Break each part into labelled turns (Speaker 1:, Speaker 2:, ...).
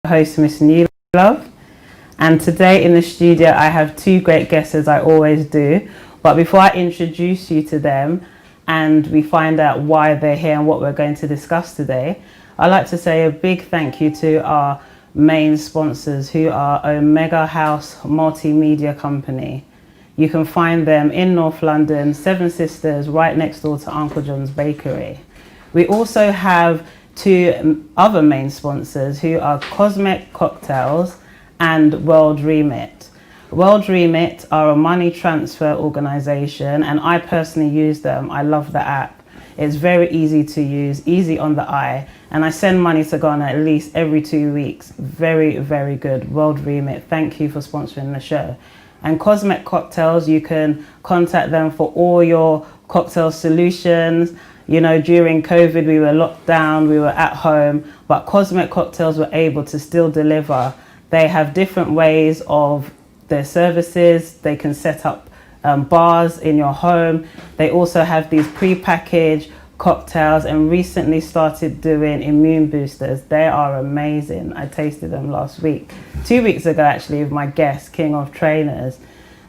Speaker 1: Host Miss Newlove, and today in the studio I have two great guests, as I always do. But before I introduce you to them and we find out why they're here and what we're going to discuss today, I'd like to say a big thank you to our main sponsors, who are Omega House Multimedia Company. You can find them in North London, Seven Sisters, right next door to Uncle John's Bakery. We also have two other main sponsors, who are Cosmic Cocktails and World Remit. World Remit are a money transfer organization, and I personally use them. I love the app. It's very easy to use, easy on the eye, and I send money to Ghana at least every 2 weeks. Very, very good. World Remit, thank you for sponsoring the show. And Cosmic Cocktails, you can contact them for all your cocktail solutions. You know, during COVID, we were locked down, we were at home, but Cosmic Cocktails were able to still deliver. They have different ways of their services. They can set up bars in your home. They also have these pre-packaged cocktails and recently started doing immune boosters. They are amazing. I tasted them last week, 2 weeks ago actually, with my guest, King of Trainers.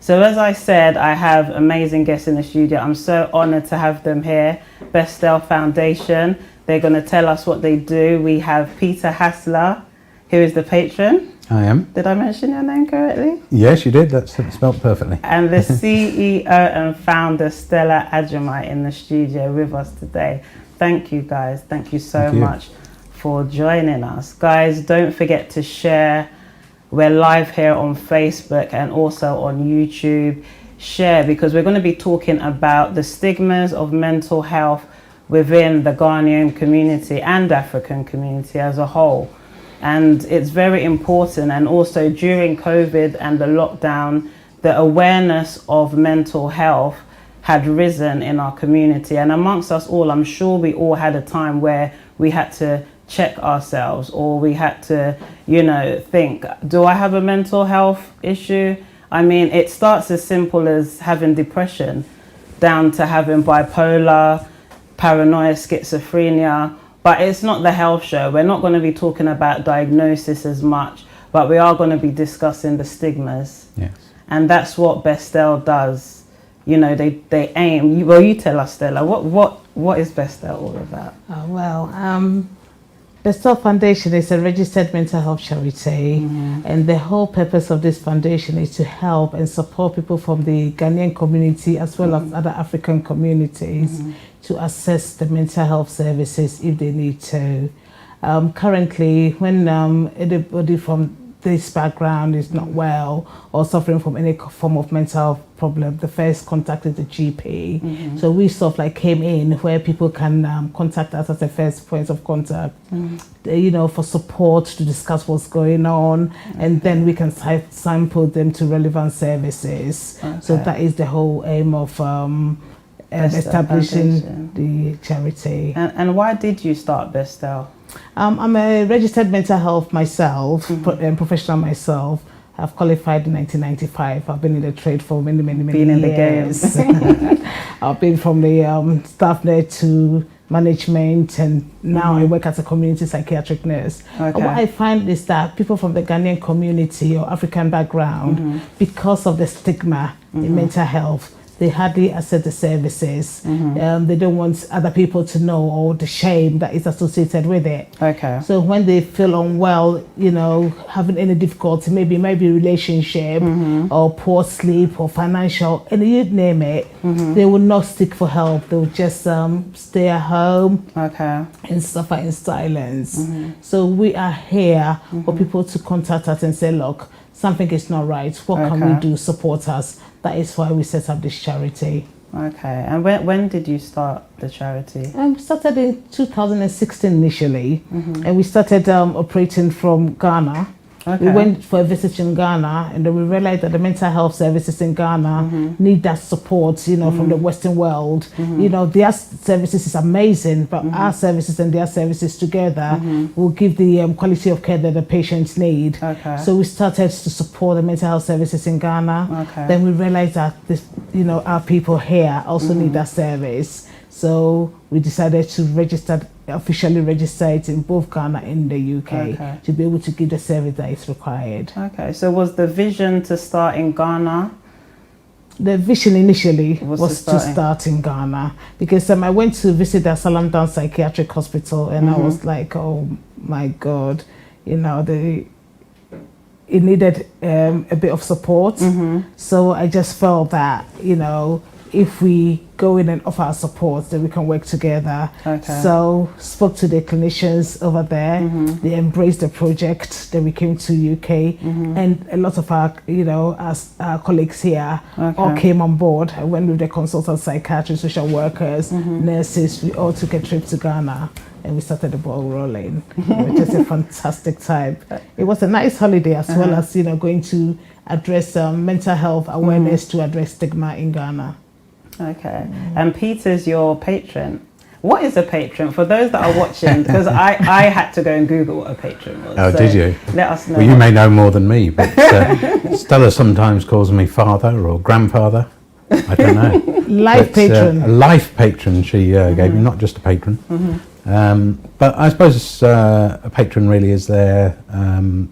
Speaker 1: So as I said, I have amazing guests in the studio. I'm so honored to have them here. Besstel Foundation, they're going to tell us what they do. We have Peter Hasler, who is the patron.
Speaker 2: I am.
Speaker 1: Did I mention your name correctly?
Speaker 2: Yes, you did. That's spelled perfectly.
Speaker 1: And the CEO and founder, Stella, in the studio with us today. Thank you, guys. Thank you so much for joining us. Guys, don't forget to share. We're live here on Facebook and also on YouTube. Share, because we're going to be talking about the stigmas of mental health within the Ghanaian community and African community as a whole. And it's very important. And also during COVID and the lockdown, the awareness of mental health had risen in our community. And amongst us all, I'm sure we all had a time where we had to check ourselves, or we had to, you know, think, do I have a mental health issue? I mean, it starts as simple as having depression, down to having bipolar, paranoia, schizophrenia. But it's not the health show. We're not going to be talking about diagnosis as much, but we are going to be discussing the stigmas.
Speaker 2: Yes.
Speaker 1: And that's what Bestow does. You know, they aim. Well, you tell us, Stella, what is Bestow all about?
Speaker 3: Bestow Foundation is a registered mental health charity, and the whole purpose of this foundation is to help and support people from the Ghanaian community as well as other African communities to access the mental health services if they need to. Currently, when anybody from this background is not well or suffering from any form of mental health problem, the first contact is the GP. So we sort of like came in where people can contact us as the first point of contact, you know, for support to discuss what's going on, and then we can sample them to relevant services. So that is the whole aim of establishing the charity.
Speaker 1: And why did you start Bestow?
Speaker 3: I'm a registered mental health myself, professional myself. I've qualified in 1995. I've been in the trade for many years.
Speaker 1: In the games.
Speaker 3: I've been from the staff there to management, and now I work as a community psychiatric nurse. What I find is that people from the Ghanaian community or African background, because of the stigma in mental health, they hardly access the services. They don't want other people to know, or the shame that is associated with it. So when they feel unwell, you know, having any difficulty, maybe relationship or poor sleep or financial, and you name it, they will not seek for help. They will just stay at home and suffer in silence. So we are here for people to contact us and say, look, something is not right. What can we do? Support us. That is why we set up this charity.
Speaker 1: And when did you start the charity?
Speaker 3: We started in 2016 initially, and we started operating from Ghana. We went for a visit in Ghana, and then we realized that the mental health services in Ghana need that support, you know, from the Western world. You know, their services is amazing, but our services and their services together will give the quality of care that the patients need. So we started to support the mental health services in Ghana. Then we realized that this, you know, our people here also need that service. So we decided to register officially register it in both Ghana and the UK
Speaker 1: Okay.
Speaker 3: to be able to give the service that is required.
Speaker 1: Okay, so was the vision to start in Ghana?
Speaker 3: The vision initially was
Speaker 1: to
Speaker 3: to start in Ghana because I went to visit the Asylum Down Psychiatric Hospital and I was like, oh my God, you know, it needed a bit of support. So I just felt that, you know, if we go in and offer our support, then we can work together.
Speaker 1: Okay.
Speaker 3: So spoke to the clinicians over there. They embraced the project. Then we came to UK, and a lot of our, you know, our colleagues here all came on board. I went with the consultants, psychiatrists, social workers, nurses. We all took a trip to Ghana. And we started the ball rolling. It was just a fantastic time. It was a nice holiday as well as, you know, going to address mental health awareness to address stigma in Ghana.
Speaker 1: Okay. And Peter's your patron. What is a patron? For those that are watching, because I had to go and Google what a patron was.
Speaker 2: Oh,
Speaker 1: so
Speaker 2: did you?
Speaker 1: Let us know.
Speaker 2: Well, you may know more than me, but Stella sometimes calls me father or grandfather. I don't know.
Speaker 3: Life patron.
Speaker 2: A life patron she gave me, not just a patron. But I suppose a patron really is there,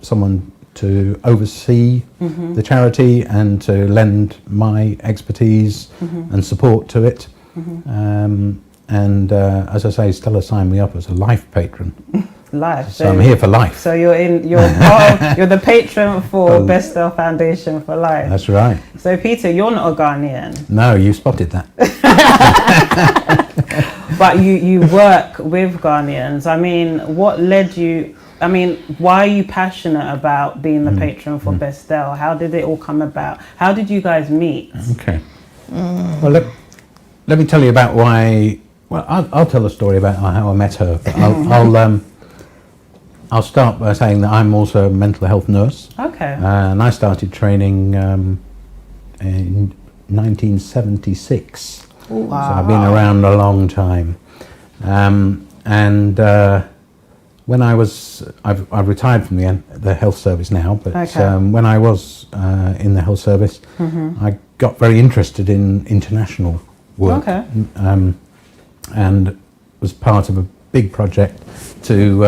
Speaker 2: someone to oversee the charity and to lend my expertise and support to it. And as I say, Stella signed me up as a life patron.
Speaker 1: Life.
Speaker 2: So I'm here for life.
Speaker 1: So you're the patron for Besstel Foundation for Life.
Speaker 2: That's right.
Speaker 1: So Peter, you're not a Ghanaian.
Speaker 2: No, you spotted that.
Speaker 1: But you work with Ghanaians. I mean, what led you? I mean, why are you passionate about being the patron for Besstel? How did it all come about? How did you guys meet?
Speaker 2: Okay. Well, let me tell you about why. Well, I'll tell a story about how I met her. But I'll start by saying that I'm also a mental health nurse. Okay. And I started training in 1976. Wow. So I've been around a long time. When I've retired from the health service now, but when I was in the health service, I got very interested in international work, and was part of a big project to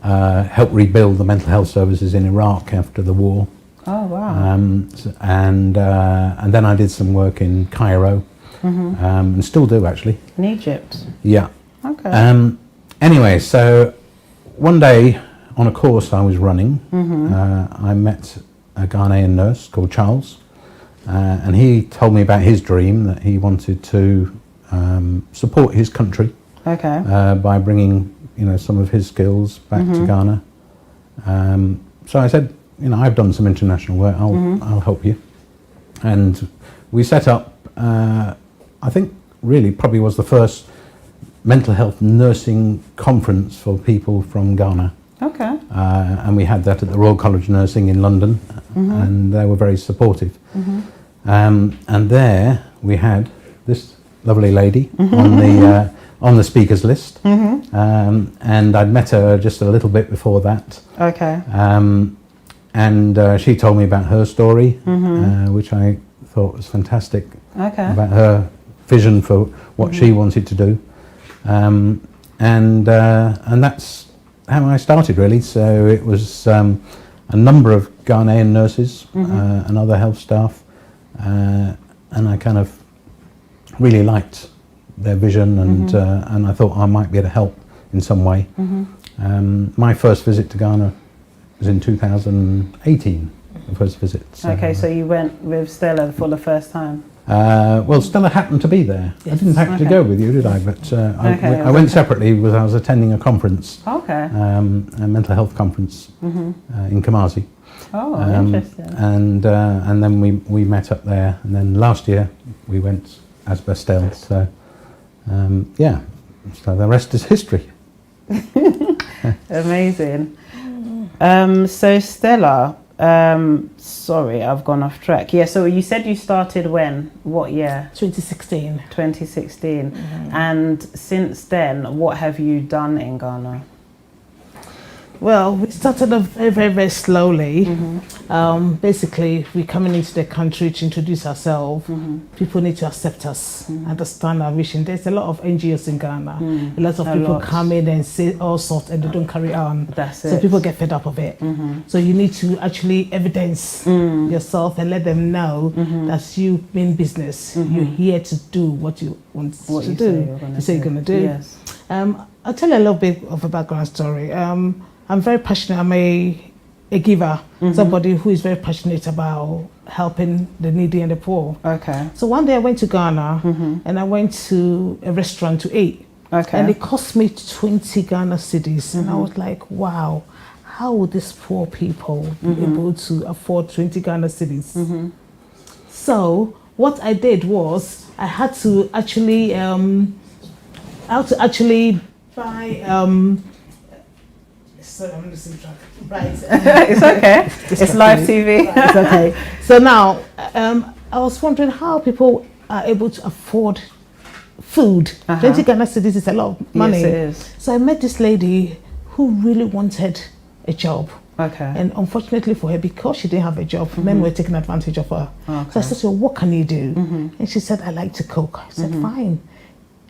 Speaker 2: help rebuild the mental health services in Iraq after the war.
Speaker 1: Oh wow!
Speaker 2: And then I did some work in Cairo, and still do actually.
Speaker 1: In Egypt.
Speaker 2: Yeah.
Speaker 1: Okay.
Speaker 2: Anyway, so one day on a course I was running, I met a Ghanaian nurse called Charles, and he told me about his dream that he wanted to support his country by bringing, you know, some of his skills back to Ghana. So I said, you know, I've done some international work. I'll help you, and we set up. I think really probably was the first mental health nursing conference for people from Ghana. Okay. And we had that at the Royal College of Nursing in London, and they were very supportive. And there we had this lovely lady on the speakers list, and I'd met her just a little bit before that. Okay. And she told me about her story, which I thought was fantastic. Okay. About her vision for what she wanted to do. And that's how I started really. So it was a number of Ghanaian nurses and other health staff, and I kind of really liked their vision, and I thought I might be able to help in some way. My first visit to Ghana was in 2018, the first visit. So,
Speaker 1: okay, so you went with Stella for the first time?
Speaker 2: Well, Stella happened to be there. Yes. I didn't actually go with you, did I? But I went separately because I was attending a conference, a mental health conference in Kumasi.
Speaker 1: Oh, interesting.
Speaker 2: And then we met up there, and then last year we went as Besstel. So yeah, so the rest is history.
Speaker 1: Amazing. So Stella. Sorry, I've gone off track. Yeah, so you said you started when? What year?
Speaker 3: 2016.
Speaker 1: 2016. And since then, what have you done in Ghana?
Speaker 3: Well, we started off very, very, very slowly. Basically, we're coming into the country to introduce ourselves. People need to accept us, understand our vision. There's a lot of NGOs in Ghana. A lot of people come in and say all sorts and they don't carry on. So people get fed up of it. So you need to actually evidence yourself and let them know that you mean business. You're here to do what you want to do. You say you're going to do.
Speaker 1: Yes.
Speaker 3: I'll tell you a little bit of a background story. I'm very passionate. I'm a giver, somebody who is very passionate about helping the needy and the poor.
Speaker 1: Okay.
Speaker 3: So one day I went to Ghana and I went to a restaurant to eat.
Speaker 1: Okay.
Speaker 3: And it cost me 20 Ghana cedis. And I was like, wow, how would these poor people be able to afford 20 Ghana cedis? So what I did was I had to actually buy sorry, I'm losing track. Right.
Speaker 1: It's okay. It's live TV.
Speaker 3: Right, it's okay. So now, I was wondering how people are able to afford food. 20 Ghana cedis is a lot of money.
Speaker 1: Yes, it is.
Speaker 3: So I met this lady who really wanted a job.
Speaker 1: Okay.
Speaker 3: And unfortunately for her, because she didn't have a job, men were taking advantage of her.
Speaker 1: Okay.
Speaker 3: So I said to her, what can you do? And she said, I like to cook. I said, fine.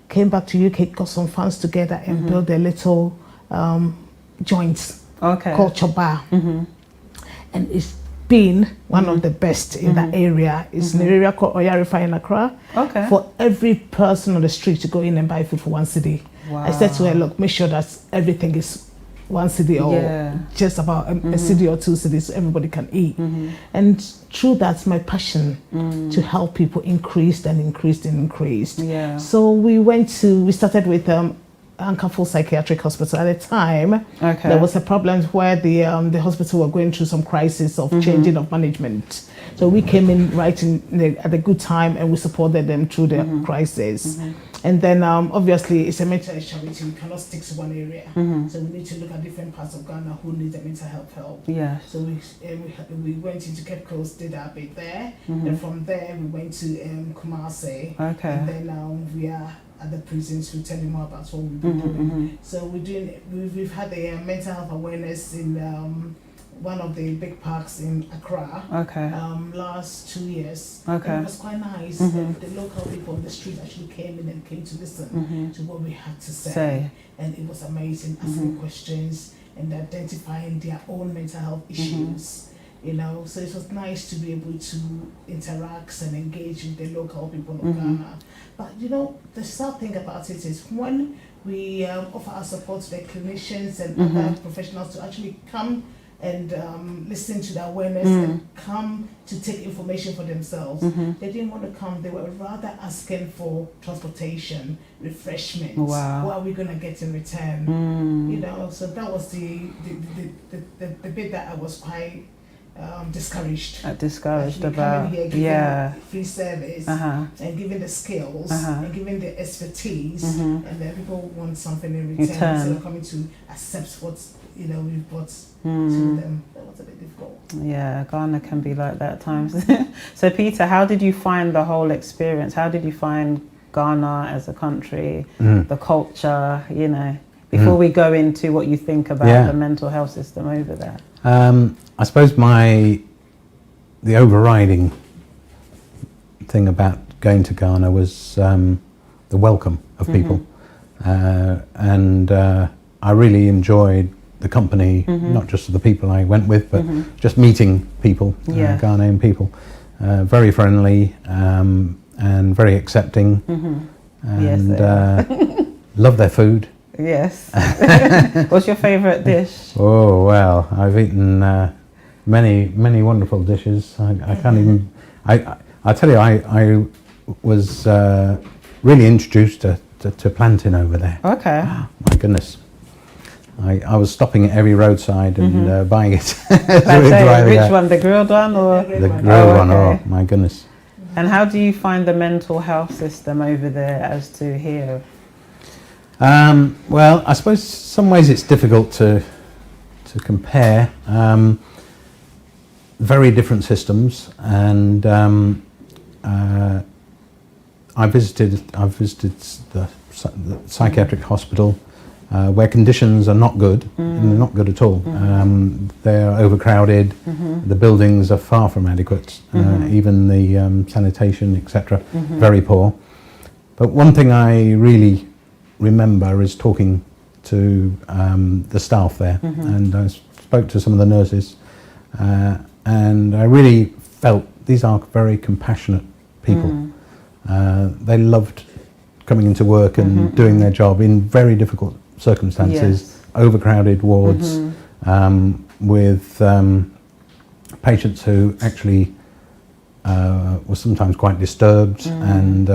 Speaker 3: Came back to UK, got some funds together and built a little joints called Choba. And it's been one of the best in that area. It's in an area called Oyarifa in Accra.
Speaker 1: Okay.
Speaker 3: For every person on the street to go in and buy food for 1 cedi.
Speaker 1: Wow.
Speaker 3: I said to her, look, make sure that everything is 1 cedi or just about a cedi or 2 cedis so everybody can eat. And through that, my passion to help people increased and increased and increased.
Speaker 1: Yeah.
Speaker 3: So we started with Unclefold Psychiatric Hospital. At the time, there was a problem where the hospital were going through some crisis of changing of management. So we came in right at a good time and we supported them through the crisis. And then obviously it's a mental health charity. We cannot stick to one area. So we need to look at different parts of Ghana who need the mental health help.
Speaker 1: Yeah.
Speaker 3: So we went into Cape Coast, did our bit there. And from there we went to Kumasi. Okay. And then we are at the prisons to tell you more about what we've been doing. So we've had a mental health awareness in one of the big parks in Accra. Okay. Last 2 years. Okay. And it was quite nice. The local people on the street actually came in and came to listen to what we had to say. And it was amazing, asking questions and identifying their own mental health issues. You know, so it was nice to be able to interact and engage with the local people of Ghana. But you know, the sad thing about it is when we offer our support to the clinicians and other professionals to actually come and listen to the awareness and come to take information for themselves. They didn't want to come. They were rather asking for transportation, refreshment. Wow. What are we going to get in return? You know, so that was the bit that I was quite discouraged about here, giving free service and giving the skills and giving the expertise, and then people want something in return instead of coming to accept what we've brought to them. That was a bit difficult. Yeah,
Speaker 1: Ghana can be like that at times. So Peter, how did you find the whole experience? How did you find Ghana as a country, the culture, you know, before we go into what you think about the mental health system over there?
Speaker 2: I suppose the overriding thing about going to Ghana was the welcome of people, and I really enjoyed the company, not just of the people I went with, but just meeting people, Ghanaian people, very friendly and very accepting, and love their food.
Speaker 1: Yes. What's your favourite dish?
Speaker 2: Oh well, I've eaten many wonderful dishes. I can't even. I tell you, I was really introduced to plantain over there.
Speaker 1: Okay.
Speaker 2: Oh, my goodness. I was stopping at every roadside and buying it.
Speaker 1: Which one, the grilled one or
Speaker 2: the grilled one? Oh my goodness.
Speaker 1: And how do you find the mental health system over there as to here?
Speaker 2: Well, I suppose some ways it's difficult to compare. Very different systems, and I've visited the psychiatric hospital where conditions are not good, and they're not good at all. They're overcrowded, the buildings are far from adequate, even the sanitation, etc., very poor. But one thing I really remember is talking to the staff there, and I spoke to some of the nurses, and I really felt these are very compassionate people. They loved coming into work and doing their job in very difficult circumstances, overcrowded wards, with patients who actually were sometimes quite disturbed and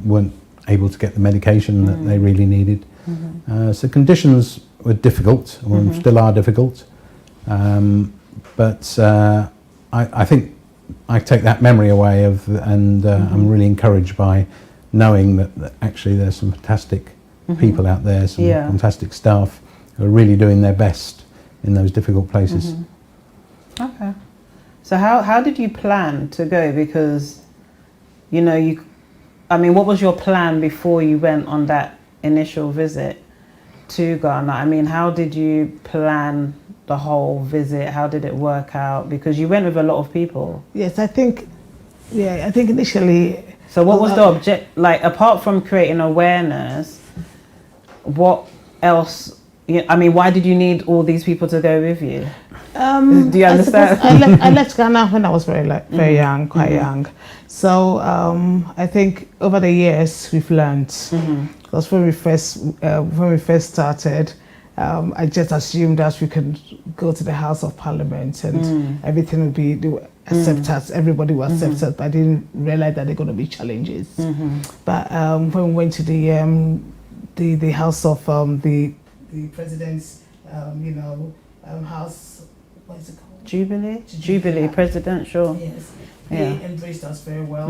Speaker 2: weren't able to get the medication that they really needed. So conditions were difficult, or still are difficult, but I think I take that memory away and I'm really encouraged by knowing that actually there's some fantastic people out there, some fantastic staff who are really doing their best in those difficult places.
Speaker 1: Okay. So how did you plan to go? Because, you know, what was your plan before you went on that initial visit to Ghana? I mean, how did you plan the whole visit? How did it work out? Because you went with a lot of people.
Speaker 3: Yes, I think initially.
Speaker 1: So what was the object, like, apart from creating awareness, what else, why did you need all these people to go with you? Do you understand?
Speaker 3: I left Ghana when I was very young, quite young. So I think over the years we've learned. Because when we first started, I just assumed that we could go to the House of Parliament and everything would be accept us. Everybody will accept us, but I didn't realize that there are going to be challenges. But when we went to the House of the President's, House, what is it called?
Speaker 1: Jubilee Presidential.
Speaker 3: Yes. They embraced us very well.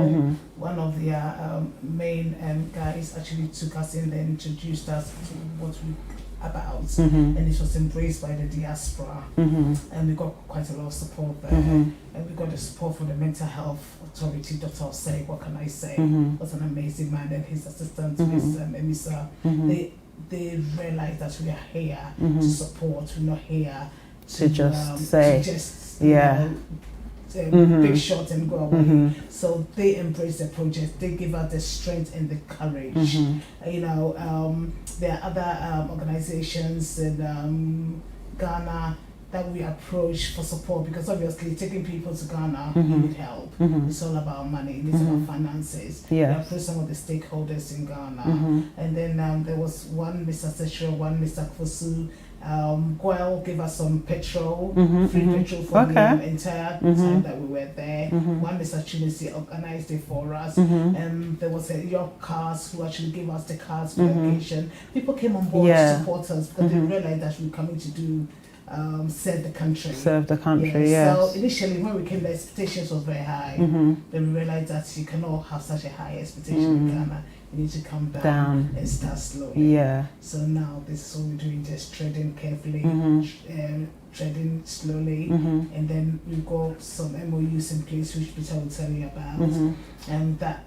Speaker 3: One of their main guys actually took us in and introduced us to what we about, and it was embraced by the diaspora, and we got quite a lot of support there, and we got the support from the Mental Health Authority, Dr. Osei, what can I say, was an amazing man, and his assistant, Ms. Emisa. They realized that we are here to support, we're not here to just big shot and go away. So they embrace the project. They give us the strength and the courage. There are other organizations in Ghana that we approach for support, because obviously taking people to Ghana, you need help. It's all about money, it's about finances. We approach some of the stakeholders in Ghana. And then there was one Mr. Sechro, one Mr. Kfosu. Goyle gave us some petrol, free petrol for the entire time that we were there. One Mr. Chimisi organized it for us, and there was a York Cars who actually gave us the cars for the occasion. People came on board to support us because they realized that we were coming to do serve the country. So initially when we came, the expectations was very high. Then we realized that you cannot have such a high expectation in Ghana. You need to come down and start slowly. So now this is what we're doing, just treading carefully, treading slowly, and then we've got some MOUs in place which Peter will tell you about, and that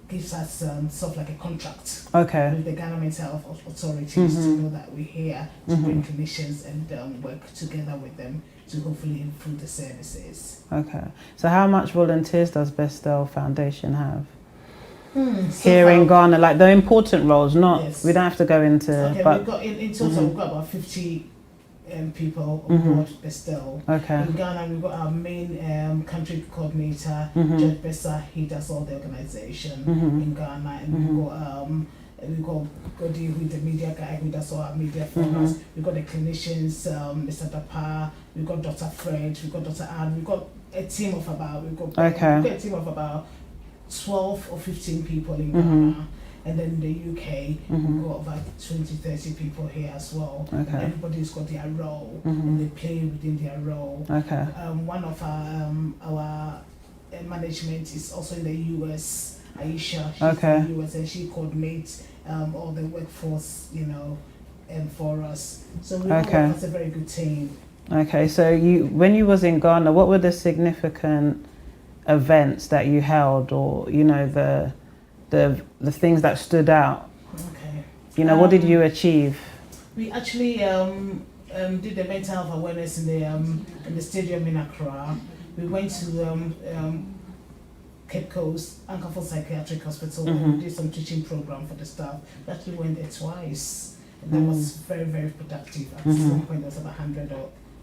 Speaker 3: gives us sort of like a contract with the Ghana Mental Health Authorities to know that we're here to bring clinicians and work together with them to hopefully improve the services.
Speaker 1: So how much volunteers does Besstel Foundation have? Here in Ghana, like the important roles, we don't have to go into. But
Speaker 3: we've got in total we've got about 50 people on board Bestow. In Ghana, we've got our main country coordinator, Judge Bestow. He does all the organization in Ghana, and we've got Godi, who's the media guy, who does all our media for us. We've got the clinicians, Mr. Dapa. We've got Dr. Fred. We've got Dr. Anne. We've got a team of about 12 or 15 people in Ghana, and then in the UK we've got about 20-30 people here as well. Everybody's got their role and they play within their role. One of our management is also in the US, Aisha. She's in the US, and she coordinates all the workforce, for us. So we work as a very good team.
Speaker 1: So when you was in Ghana, what were the significant events that you held, or the things that stood out? What did you achieve?
Speaker 3: We actually did the mental health awareness in the stadium in Accra. We went to Cape Coast, Untitled Psychiatric Hospital, and we did some teaching program for the staff. We actually went there twice, and that was very, very productive. At some point, there was about 100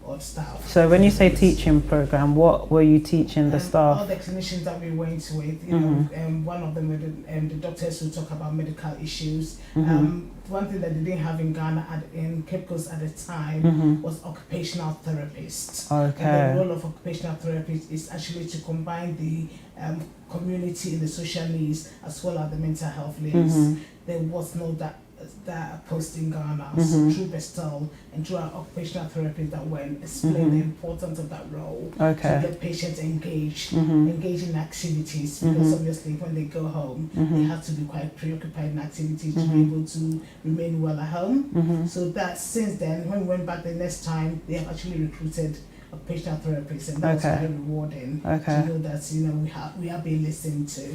Speaker 3: odd staff.
Speaker 1: So when you say teaching program, what were you teaching the staff?
Speaker 3: All the clinicians that we went with, you know, one of them were the doctors who talk about medical issues. One thing that they didn't have in Ghana in Cape Coast at the time was occupational therapists.
Speaker 1: Okay.
Speaker 3: And the role of occupational therapists is actually to combine the community and the social needs as well as the mental health needs. There was no that post in Ghana. So through Besstel and through our occupational therapists that went explain the importance of that role to get patients engaged in activities, because obviously when they go home they have to be quite preoccupied in activities to be able to remain well at home. So that since then, when we went back the next time, they have actually recruited occupational therapists, and that was very rewarding to know that, you know, we have been listened to.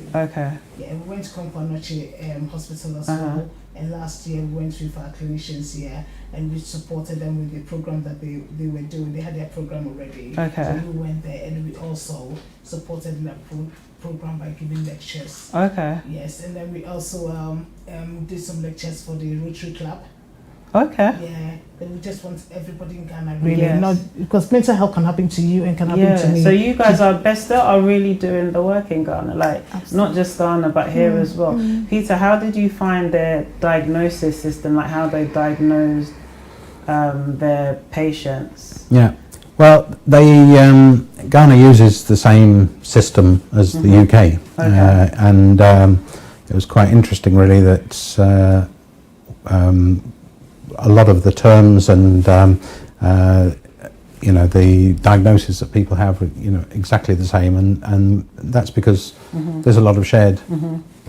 Speaker 3: Yeah, we went to Companoche Hospital as well, and last year we went with our clinicians here and we supported them with the program that they were doing. They had their program already, so we went there and we also supported that program by giving lectures. Yes, and then we also did some lectures for the Rotary Club. Yeah, but we just want everybody in Ghana really, not because mental health can happen to you and can happen to me.
Speaker 1: So you guys are Besstel are really doing the work in Ghana, like not just Ghana but here as well. Peter, how did you find their diagnosis system, like how they diagnosed their patients?
Speaker 2: Yeah, well, they Ghana uses the same system as the UK, and it was quite interesting really that a lot of the terms and you know, the diagnosis that people have, you know, exactly the same, and that's because there's a lot of shared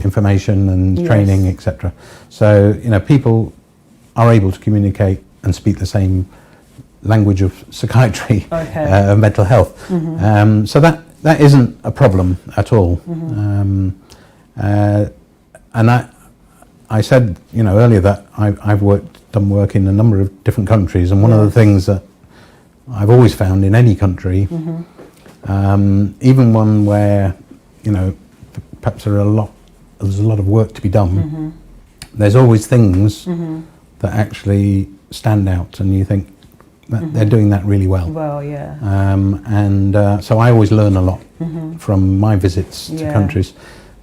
Speaker 2: information and training, etc. So, you know, people are able to communicate and speak the same language of psychiatry, mental health. So that isn't a problem at all. And I said, you know, earlier that I've done work in a number of different countries, and one of the things that I've always found in any country, even one where, you know, perhaps there's a lot of work to be done, there's always things that actually stand out, and you think that they're doing that really well. So I always learn a lot from my visits to countries,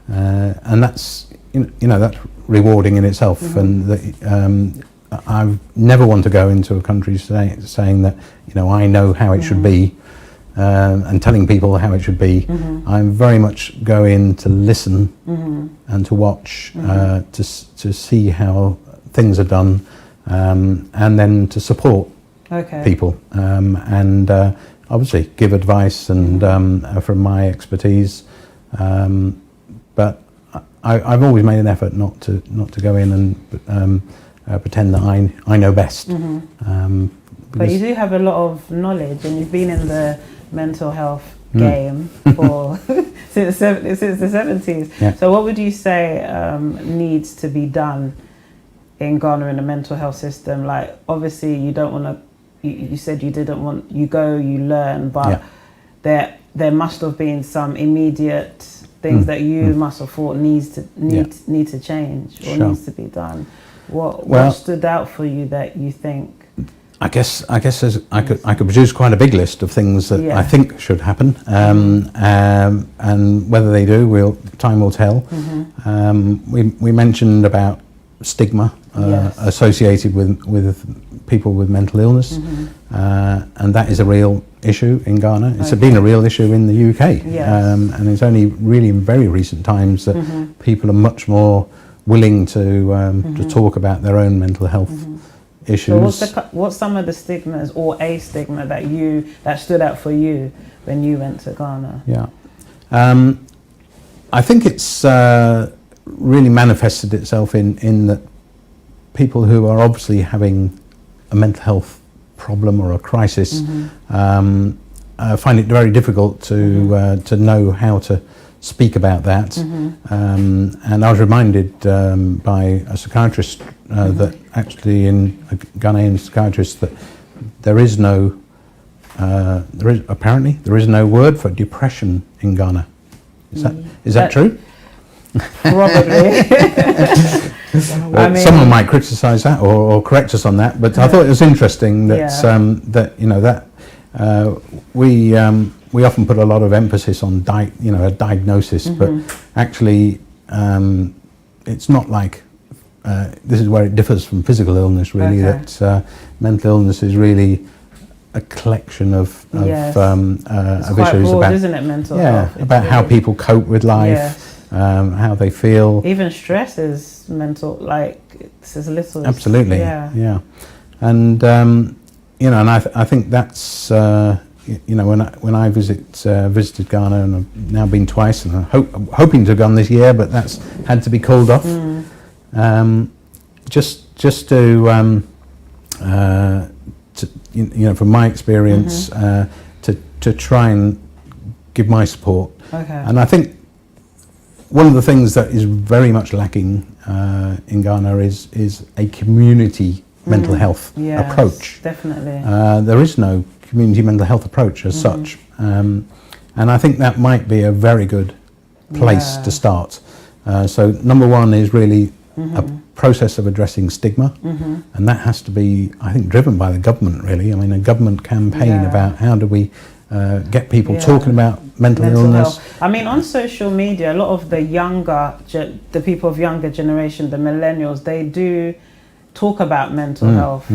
Speaker 2: and that's, you know, that's rewarding in itself. And that, I never want to go into a country saying that, you know, I know how it should be, and telling people how it should be. I'm very much go in to listen and to watch, to see how things are done, and then to support people, and obviously give advice and from my expertise. But I've always made an effort not to go in and pretend that I know best.
Speaker 1: But you do have a lot of knowledge, and you've been in the mental health game for since the 70s. So what would you say needs to be done in Ghana in the mental health system? Like, obviously you don't want to, you said you didn't want, you go, you learn, but there must have been some immediate things that you must have thought need to change or needs to be done. What stood out for you that you think?
Speaker 2: I guess I could produce quite a big list of things that I think should happen, and whether they do, time will tell. We mentioned about stigma associated with people with mental illness, and that is a real issue in Ghana. It's been a real issue in the UK, and it's only really in very recent times that people are much more willing to talk about their own mental health issues.
Speaker 1: So what's some of the stigmas or a stigma that stood out for you when you went to Ghana?
Speaker 2: I think it's really manifested itself in that people who are obviously having a mental health problem or a crisis find it very difficult to know how to speak about that. And I was reminded by a psychiatrist that actually, in a Ghanaian psychiatrist, that there is no word for depression in Ghana. Is that true?
Speaker 1: Probably. I mean,
Speaker 2: someone might criticise that or correct us on that, but I thought it was interesting that we often put a lot of emphasis on a diagnosis, but actually it's not like this is where it differs from physical illness, really. That mental illness is really a collection of
Speaker 1: it's
Speaker 2: issues
Speaker 1: broad,
Speaker 2: about,
Speaker 1: isn't it, mental health?
Speaker 2: about how people cope with life. How they feel.
Speaker 1: Even stress is mental, like it's as little as...
Speaker 2: Absolutely, yeah. And, and I think that's, when I visited Ghana, and I've now been twice, and I'm hoping to have gone this year, but that's had to be called off. Just to from my experience, to try and give my support. And I think one of the things that is very much lacking in Ghana is a community mental health approach.
Speaker 1: Definitely.
Speaker 2: There is no community mental health approach as such. And I think that might be a very good place to start. So number one is really a process of addressing stigma, and that has to be, I think, driven by the government, really. I mean, a government campaign about how do we get people talking about mental illness.
Speaker 1: Health. I mean, on social media, a lot of the the people of younger generation, the millennials, they do talk about mental health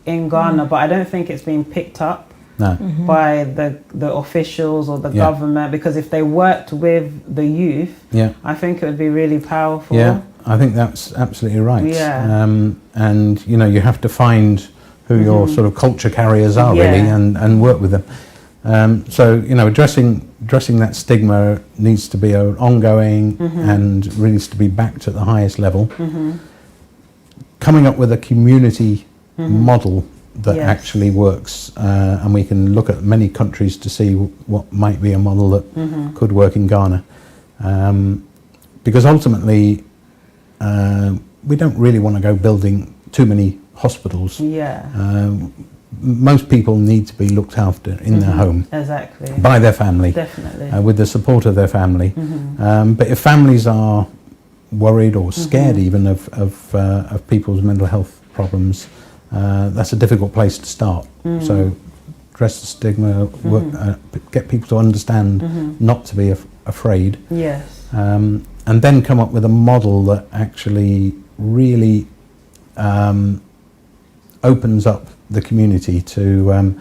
Speaker 1: in Ghana, but I don't think it's being picked up by the officials or the government, because if they worked with the youth, I think it would be really powerful.
Speaker 2: Yeah, I think that's absolutely right. And you have to find who your sort of culture carriers are, really, and work with them. So addressing that stigma needs to be ongoing and really needs to be backed at the highest level. Coming up with a community model that actually works, and we can look at many countries to see what might be a model that could work in Ghana, because ultimately we don't really want to go building too many hospitals. Most people need to be looked after in their home, by their family, with the support of their family. But if families are worried or scared even of people's mental health problems, that's a difficult place to start. So address the stigma, get people to understand not to be afraid, and then come up with a model that actually really opens up the community to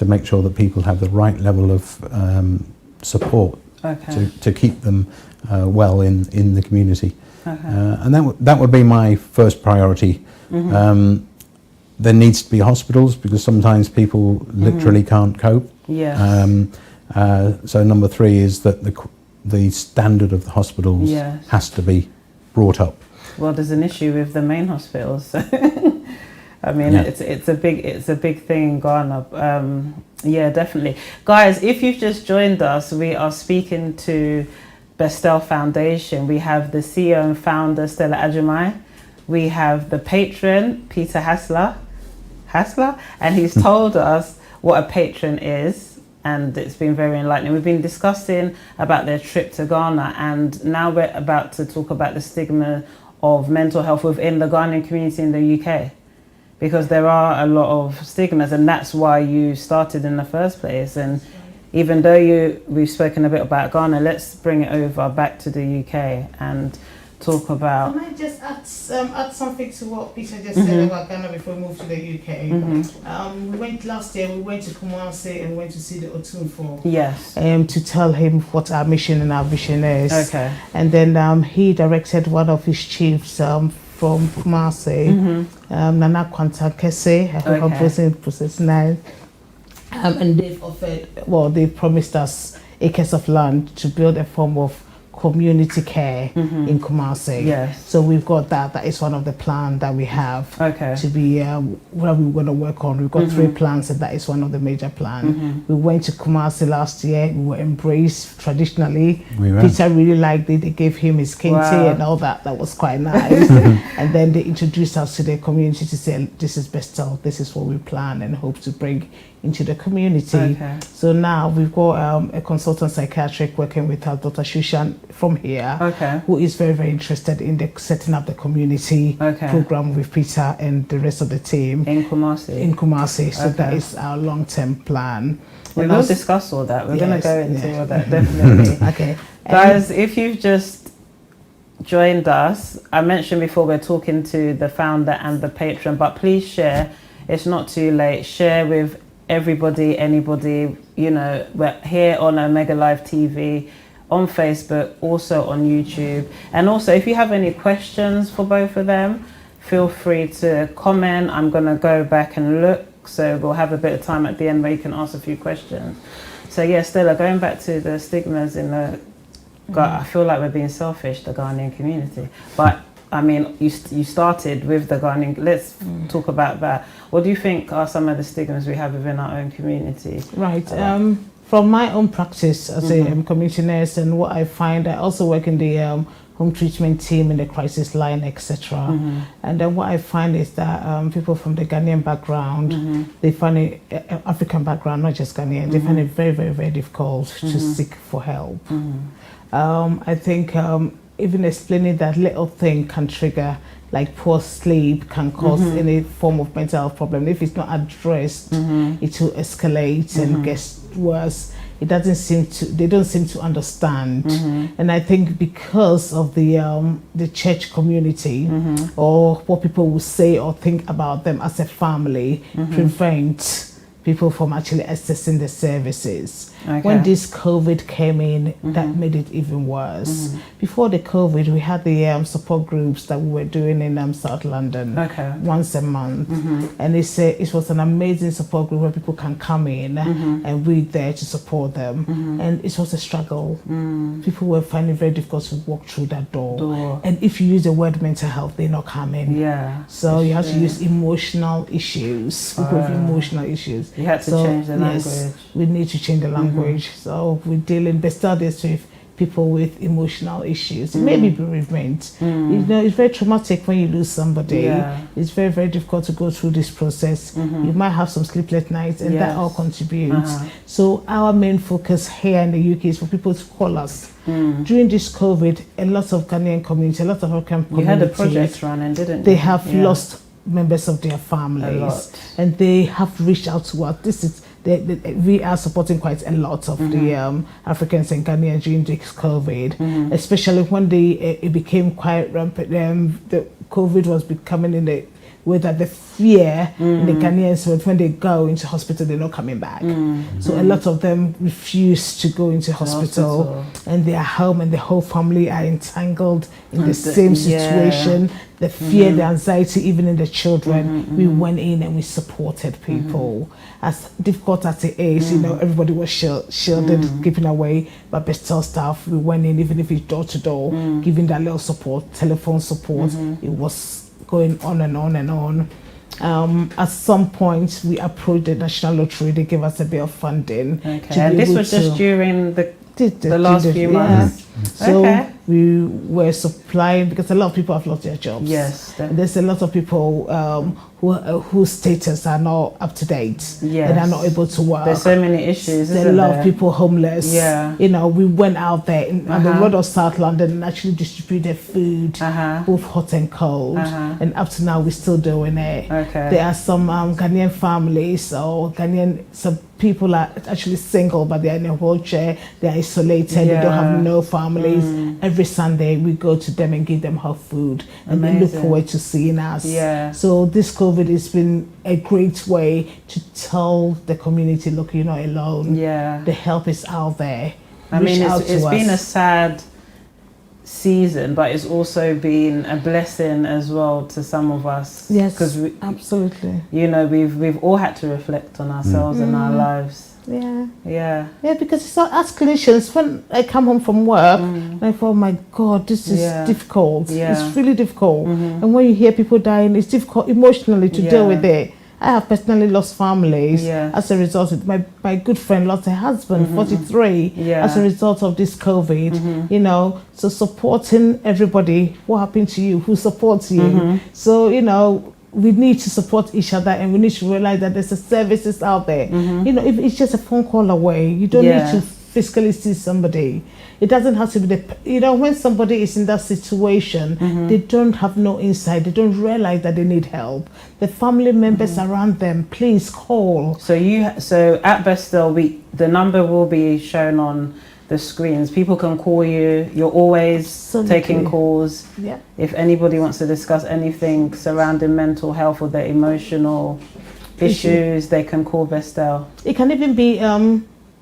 Speaker 2: make sure that people have the right level of support to keep them well in the community. And that would be my first priority. There needs to be hospitals, because sometimes people literally can't cope. So number three is that the standard of the hospitals has to be brought up.
Speaker 1: Well, there's an issue with the main hospitals. I mean, it's a big thing in Ghana. Definitely. Guys, if you've just joined us, we are speaking to Besstel Foundation. We have the CEO and founder, Stella Ajimai. We have the patron, Peter Hasler, and he's told us what a patron is, and it's been very enlightening. We've been discussing about their trip to Ghana, and now we're about to talk about the stigma of mental health within the Ghanaian community in the UK, because there are a lot of stigmas, and that's why you started in the first place. And even though we've spoken a bit about Ghana, let's bring it over back to the UK and talk about...
Speaker 3: Can I just add something to what Peter just said about Ghana before we move to the UK? We went last year, we went to Kumasi and went to see the Otunfo.
Speaker 1: Yes.
Speaker 3: To tell him what our mission and our vision is.
Speaker 1: Okay.
Speaker 3: And then he directed one of his chiefs from Kumasi, Nana Kwanta Kese, I think I'm posting process 9. And they've promised us acres of land to build a form of community care in Kumasi.
Speaker 1: Yes.
Speaker 3: So we've got that. That is one of the plans that we have to be what we're going to work on. We've got 3 plans, and that is one of the major plans. We went to Kumasi last year. We were embraced traditionally. Peter really liked it. They gave him his kente and all that. That was quite nice. And then they introduced us to the community to say, this is Besstel, this is what we plan and hope to bring into the community. So now we've got a consultant psychiatric working with us, Dr. Shushan from here, who is very, very interested in the setting up the community program with Peter and the rest of the team.
Speaker 1: In Kumasi.
Speaker 3: So that is our long-term plan.
Speaker 1: We will discuss all that. We're going to go into all that, definitely. Guys, if you've just joined us, I mentioned before we're talking to the founder and the patron, but please share. It's not too late. Share with everybody, anybody. You know, we're here on Omega Live TV, on Facebook, also on YouTube. And also, if you have any questions for both of them, feel free to comment. I'm going to go back and look, so we'll have a bit of time at the end where you can ask a few questions. So yeah, Stella, going back to the stigmas in the, I feel like we're being selfish, the Ghanaian community. But I mean, you started with the Ghanaian, let's talk about that. What do you think are some of the stigmas we have within our own community?
Speaker 3: Right. From my own practice as a community nurse, and what I find, I also work in the home treatment team in the crisis line, etc. And then what I find is that people from the Ghanaian background, they find it, African background, not just Ghanaian, they find it very, very, very difficult to seek for help. I think even explaining that little thing can trigger, like poor sleep can cause any form of mental health problem. If it's not addressed, it will escalate and get worse. It doesn't seem to, they don't seem to understand. And I think because of the church community, or what people will say or think about them as a family, prevent people from actually accessing the services. When this COVID came in, that made it even worse. Before the COVID, we had the support groups that we were doing in South London once a month. And it was an amazing support group where people can come in and we're there to support them. And it was a struggle. People were finding it very difficult to walk through that door. And if you use the word mental health, they're not coming. So you have to use emotional issues. People with emotional issues.
Speaker 1: You had to change the language.
Speaker 3: Yes, we need to change the language. So we deal in Bestow with people with emotional issues. It may be bereavement. You know, it's very traumatic when you lose somebody. It's very, very difficult to go through this process. You might have some sleepless nights, and that all contributes. So our main focus here in the UK is for people to call us. During this COVID, a lot of Ghanaian community, a lot of African communities,
Speaker 1: you had a project running, didn't you?
Speaker 3: They have lost members of their families, and they have reached out to us. This is we are supporting quite a lot of the Africans and Ghanaians during this COVID, especially when it became quite rampant. The COVID was becoming in the way that the fear in the Ghanaians, when they go into hospital, they're not coming back. So a lot of them refuse to go into hospital, and they are home, and the whole family are entangled in the same situation. The fear, the anxiety, even in the children. We went in and we supported people. As difficult as it is, you know, everybody was shielded, keeping away. But Bestow staff, we went in, even if it's door to door, giving that little support, telephone support. It was going on and on and on. At some point, we approached the National Lottery. They gave us a bit of funding.
Speaker 1: And this was just during the last few months.
Speaker 3: So we were supplying, because a lot of people have lost their jobs. There's a lot of people whose status are not up to date and are not able to work.
Speaker 1: There's so many issues.
Speaker 3: There's a lot of people homeless. You know, we went out there on the road of South London and actually distributed food, both hot and cold. And up to now, we're still doing it. There are some Ghanaian families, or some people are actually single, but they're in a wheelchair, they're isolated, they don't have no families. Every Sunday we go to them and give them hot food, and they look forward to seeing us. So this COVID has been a great way to tell the community, look, you're not alone. The help is out there.
Speaker 1: I mean, it's been a sad season, but it's also been a blessing as well to some of us.
Speaker 3: Because absolutely,
Speaker 1: you know, we've all had to reflect on ourselves and our lives. Yeah.
Speaker 3: Yeah, because it's not escalations. When I come home from work, I thought, oh my God, this is difficult. It's really difficult. And when you hear people dying, it's difficult emotionally to deal with it. I have personally lost families as a result of my good friend lost her husband, 43, as a result of this COVID, you know. So supporting everybody, what happened to you, who supports you. So, you know, we need to support each other, and we need to realize that there's services out there. You know, if it's just a phone call away, you don't need to physically see somebody. It doesn't have to be you know, when somebody is in that situation, they don't have no insight, they don't realize that they need help. The family members around them, please call. So
Speaker 1: at Besstel, the number will be shown on the screens. People can call you. You're always taking calls. If anybody wants to discuss anything surrounding mental health or their emotional issues, they can call Besstel.
Speaker 3: It can even be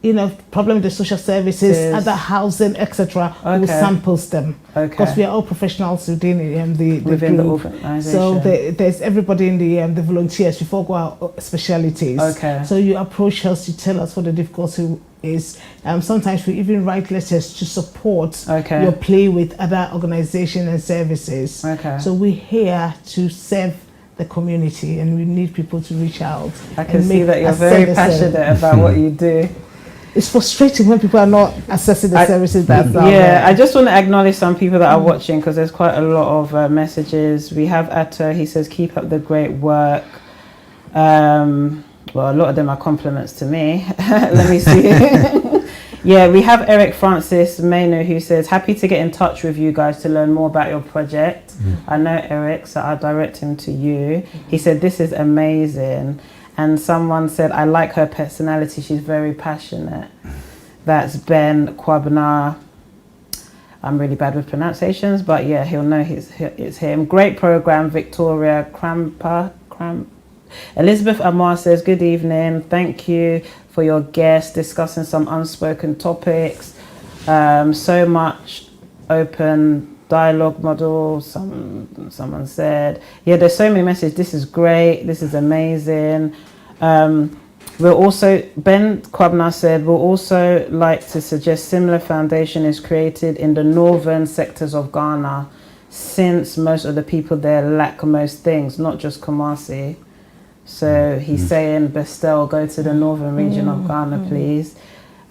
Speaker 3: you know, problem with the social services, other housing, etc. Who samples them, because we are all professionals within the group.
Speaker 1: The organisation.
Speaker 3: So there's everybody in the volunteers before go out specialities. So you approach us, you tell us what the difficulty is. Sometimes we even write letters to support your plea with other organizations and services. So we're here to serve the community, and we need people to reach out.
Speaker 1: I can see that you're very passionate about what you do.
Speaker 3: It's frustrating when people are not accessing the services that's out there.
Speaker 1: I just want to acknowledge some people that are watching, because there's quite a lot of messages. We have Atta, he says, keep up the great work. Well, a lot of them are compliments to me. Let me see. Yeah, we have Eric Francis Maynard, who says, happy to get in touch with you guys to learn more about your project. I know Eric, so I'll direct him to you. He said, this is amazing. And someone said, I like her personality. She's very passionate. That's Ben Kwabna. I'm really bad with pronunciations, but yeah, he'll know it's him. Great program, Victoria Crampa. Elizabeth Amar says, good evening. Thank you for your guest discussing some unspoken topics. So much open dialogue model. Someone said, yeah, there's so many messages. This is great. This is amazing. We'll also, Ben Kwabna said, we'll also like to suggest similar foundation is created in the northern sectors of Ghana, since most of the people there lack most things, not just Kumasi. So he's saying, Bestow, go to the northern region of Ghana, please.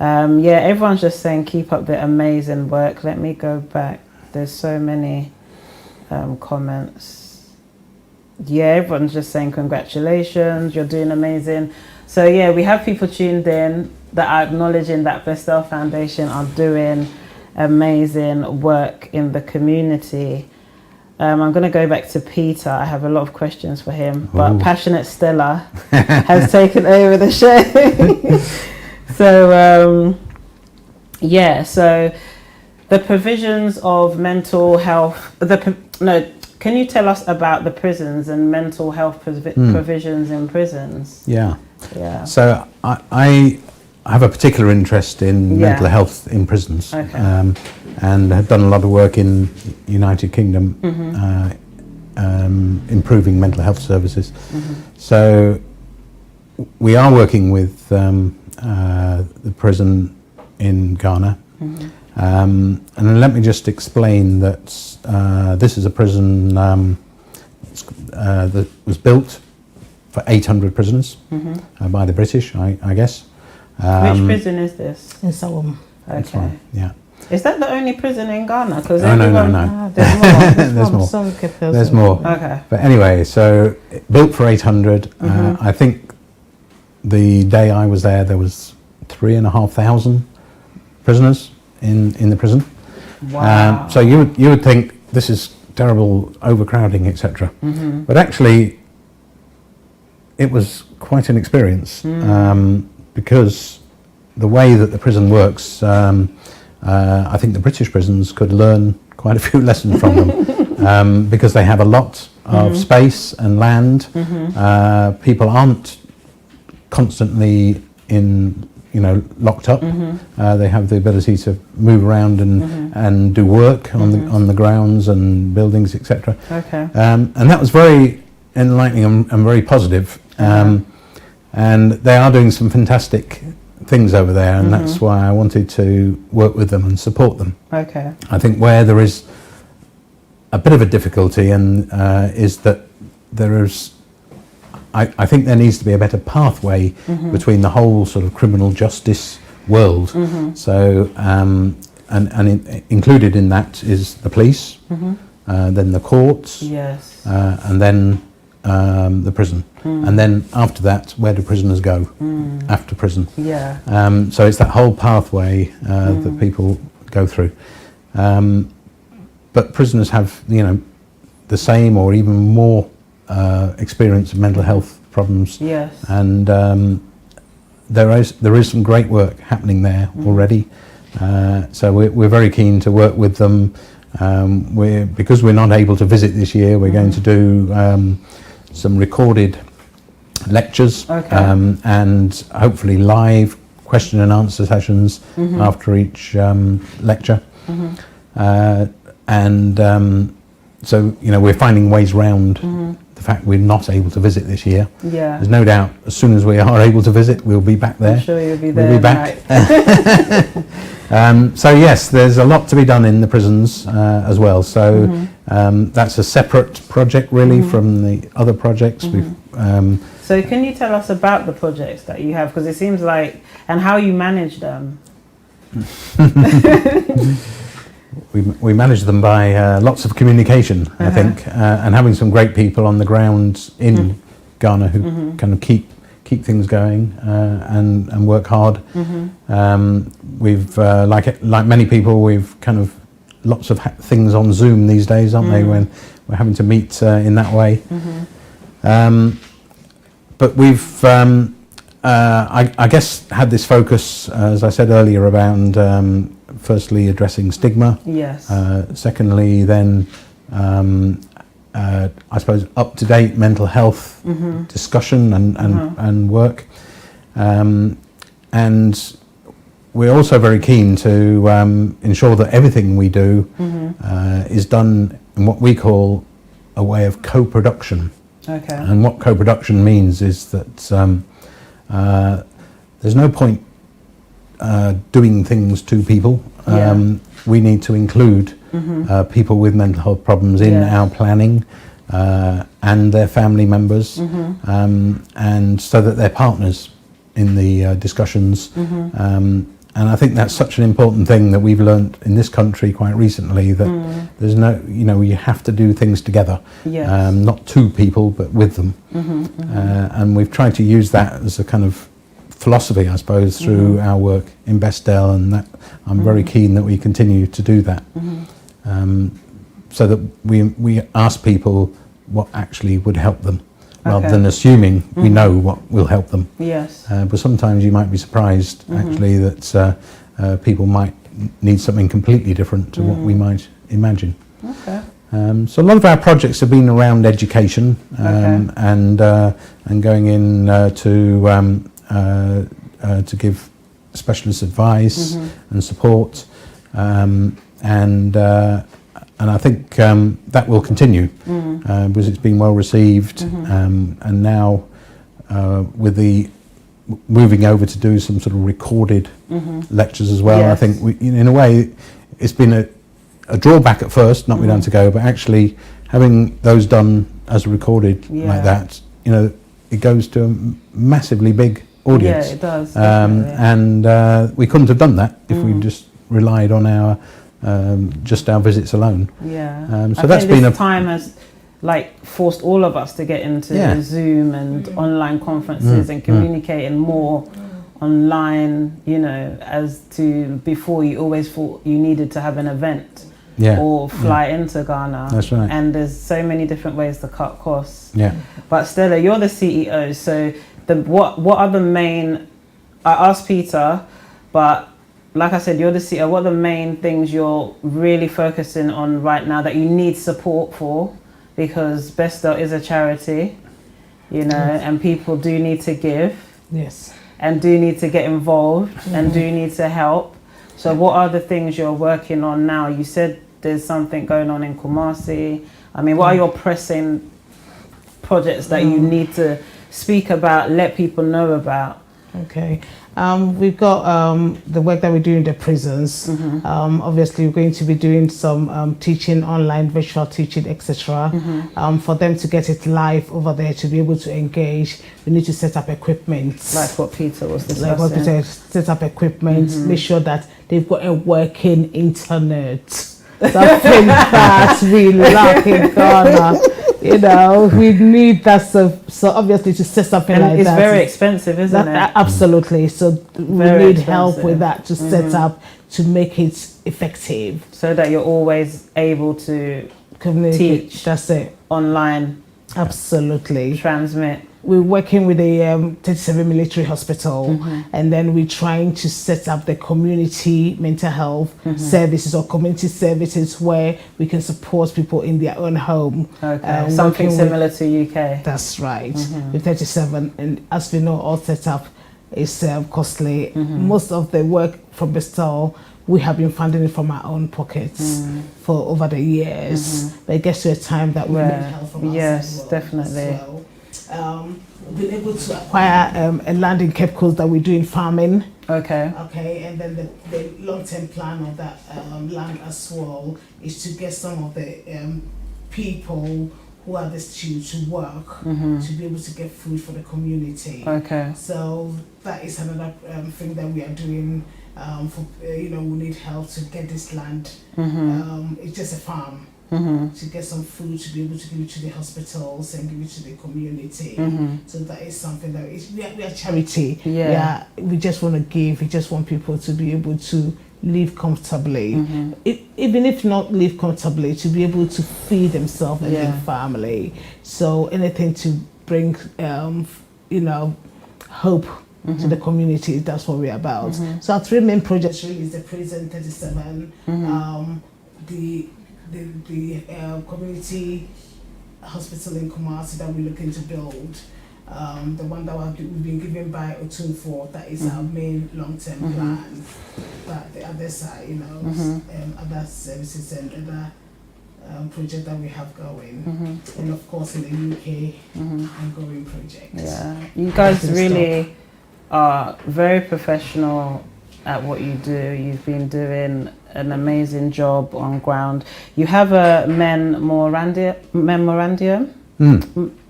Speaker 1: Yeah, everyone's just saying, keep up the amazing work. Let me go back. There's so many comments. Yeah, everyone's just saying congratulations, you're doing amazing. So yeah, we have people tuned in that are acknowledging that Bestow Foundation are doing amazing work in the community. I'm going to go back to Peter. I have a lot of questions for him, but Passionate Stella has taken over the show. So yeah, so the provisions of mental health, can you tell us about the prisons and mental health provisions in prisons?
Speaker 2: Yeah. So I have a particular interest in mental health in prisons, and have done a lot of work in United Kingdom, improving mental health services. So we are working with the prison in Ghana. And let me just explain that this is a prison that was built for 800 prisoners by the British, I guess.
Speaker 1: Which prison is this?
Speaker 3: In Sawam.
Speaker 1: Okay.
Speaker 2: Right, yeah.
Speaker 1: Is that the only prison in Ghana? Because
Speaker 2: no.
Speaker 3: There's more.
Speaker 2: There's more.
Speaker 1: Okay.
Speaker 2: But anyway, so built for 800. I think the day I was there was 3,500 prisoners in the prison.
Speaker 1: Wow.
Speaker 2: So you would think this is terrible overcrowding, etc. But actually, it was quite an experience because the way that the prison works, I think the British prisons could learn quite a few lessons from them because they have a lot of space and land. People aren't constantly locked up. They have the ability to move around and do work on the grounds and buildings, etc. And that was very enlightening and very positive. And they are doing some fantastic things over there, and that's why I wanted to work with them and support them.
Speaker 1: Okay.
Speaker 2: I think where there is a bit of a difficulty and is that there is, I think there needs to be a better pathway between the whole sort of criminal justice world. So, included in that is the police, then the courts,
Speaker 1: Yes.
Speaker 2: and then the prison. And then after that, where do prisoners go after prison?
Speaker 1: Yeah.
Speaker 2: So it's that whole pathway that people go through. But prisoners have, the same or even more experience of mental health problems.
Speaker 1: Yes.
Speaker 2: And there is some great work happening there already. So we're very keen to work with them. Because we're not able to visit this year, we're going to do some recorded lectures, and hopefully live question and answer sessions after each lecture. So we're finding ways round the fact we're not able to visit this year.
Speaker 1: Yeah.
Speaker 2: There's no doubt as soon as we are able to visit, we'll be back there.
Speaker 1: I'm sure you'll be there.
Speaker 2: We'll be back. So yes, there's a lot to be done in the prisons as well. So that's a separate project really from the other projects.
Speaker 1: So can you tell us about the projects that you have? Because it seems like, and how you manage them.
Speaker 2: We manage them by lots of communication, I think, and having some great people on the ground in Ghana who kind of keep things going and work hard. We've like many people, we've kind of lots of things on Zoom these days, aren't they? When we're having to meet in that way. But we've, I guess, had this focus, as I said earlier, around firstly addressing stigma.
Speaker 1: Yes.
Speaker 2: Secondly, then I suppose up-to-date mental health discussion and work, and we're also very keen to ensure that everything we do is done in what we call a way of co-production.
Speaker 1: Okay.
Speaker 2: And what co-production means is that there's no point doing things to people. We need to include people with mental health problems in our planning and their family members, and so that they're partners in the discussions. And I think that's such an important thing that we've learned in this country quite recently, that there's no, you have to do things together, not to people, but with them. And we've tried to use that as a kind of philosophy, I suppose, through our work in Besstel, and that I'm very keen that we continue to do that, so that we ask people what actually would help them, rather than assuming we know what will help them.
Speaker 1: Yes.
Speaker 2: But sometimes you might be surprised actually that people might need something completely different to what we might imagine.
Speaker 1: Okay.
Speaker 2: So a lot of our projects have been around education, and going in to give specialist advice and support, and I think that will continue because it's been well received, and now with the moving over to do some sort of recorded lectures as well. I think in a way it's been a drawback at first, not being able to go, but actually having those done as recorded like that, it goes to a massively big audience.
Speaker 1: Yeah, it does.
Speaker 2: And we couldn't have done that if we just relied on our visits alone. So that's been a
Speaker 1: time has forced all of us to get into Zoom and online conferences and communicating more online, as to before you always thought you needed to have an event or fly into Ghana.
Speaker 2: That's right.
Speaker 1: And there's so many different ways to cut costs.
Speaker 2: But
Speaker 1: Stella, you're the CEO, so what are the main, I asked Peter, but like I said, you're the CEO, what are the main things you're really focusing on right now that you need support for? Because Bestow is a charity, and people do need to give.
Speaker 3: Yes.
Speaker 1: And do need to get involved and do need to help. So what are the things you're working on now? You said there's something going on in Kumasi. I mean, what are your pressing projects that you need to speak about, let people know about?
Speaker 3: Okay. We've got the work that we do in the prisons. Obviously, we're going to be doing some teaching online, virtual teaching, etc. For them to get it live over there, to be able to engage, we need to set up equipment.
Speaker 1: Like what Peter was discussing.
Speaker 3: Like what Peter, set up equipment, make sure that they've got a working internet. Something that we lack in Ghana. You know, we need that. So obviously to set something
Speaker 1: and
Speaker 3: like
Speaker 1: it's
Speaker 3: that.
Speaker 1: It's very expensive, isn't it?
Speaker 3: Absolutely. So
Speaker 1: very
Speaker 3: we need
Speaker 1: expensive.
Speaker 3: help with that to set up, to make it effective.
Speaker 1: So that you're always able to
Speaker 3: communicate.
Speaker 1: Teach.
Speaker 3: That's it.
Speaker 1: Online.
Speaker 3: Absolutely.
Speaker 1: Transmit.
Speaker 3: We're working with the 37 military hospital, and then we're trying to set up the community mental health services or community services where we can support people in their own home.
Speaker 1: Okay, something similar to UK.
Speaker 3: That's right. With 37, and as we know, all setup is costly. Most of the work from Bestow, we have been funding it from our own pockets for over the years. But it gets to a time that we need help from outside
Speaker 1: definitely.
Speaker 3: We've been able to acquire a land in Cape Coast that we do in farming.
Speaker 1: Okay.
Speaker 3: Okay, and then the long-term plan of that land as well is to get some of the people who are destitute to work, to be able to get food for the community.
Speaker 1: Okay.
Speaker 3: So that is another thing that we are doing. We need help to get this land. It's just a farm. To get some food to be able to give it to the hospitals and give it to the community. So that is something that we are charity.
Speaker 1: Yeah.
Speaker 3: We just want to give. We just want people to be able to live comfortably. Even if not live comfortably, to be able to feed themselves and their family. So anything to bring, hope to the community, that's what we're about. So our three main projects really is the prison 37, the community hospital in Kumasi that we're looking to build, the one that we've been given by Otun for, that is our main long-term plan. But the other side, other services and other project that we have going, and of course in the UK, ongoing projects.
Speaker 1: Yeah, you guys really are very professional at what you do. You've been doing an amazing job on ground. You have a memorandum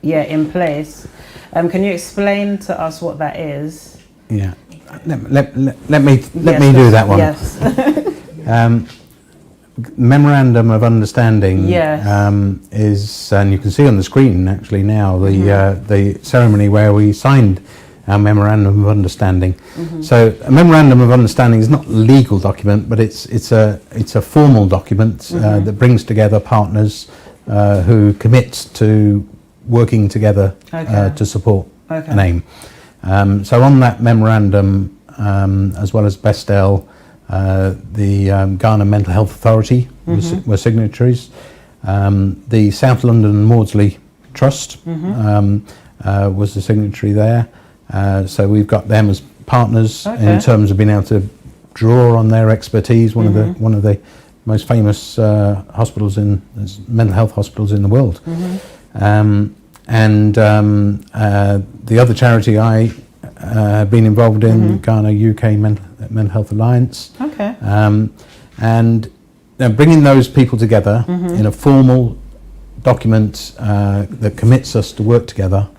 Speaker 1: in place. Can you explain to us what that is?
Speaker 2: Yeah, let me do that one.
Speaker 1: Yes.
Speaker 2: Memorandum of Understanding is, and you can see on the screen actually now, the ceremony where we signed our Memorandum of Understanding. So a Memorandum of Understanding is not a legal document, but it's a formal document that brings together partners who commit to working together to support an aim. So on that memorandum, as well as Besstel, the Ghana Mental Health Authority were signatories. The South London Maudsley Trust was the signatory there. So we've got them as partners in terms of being able to draw on their expertise. One of the most famous hospitals mental health hospitals in the world. The other charity I have been involved in, Ghana UK Mental Health Alliance. And bringing those people together in a formal document that commits us to work together.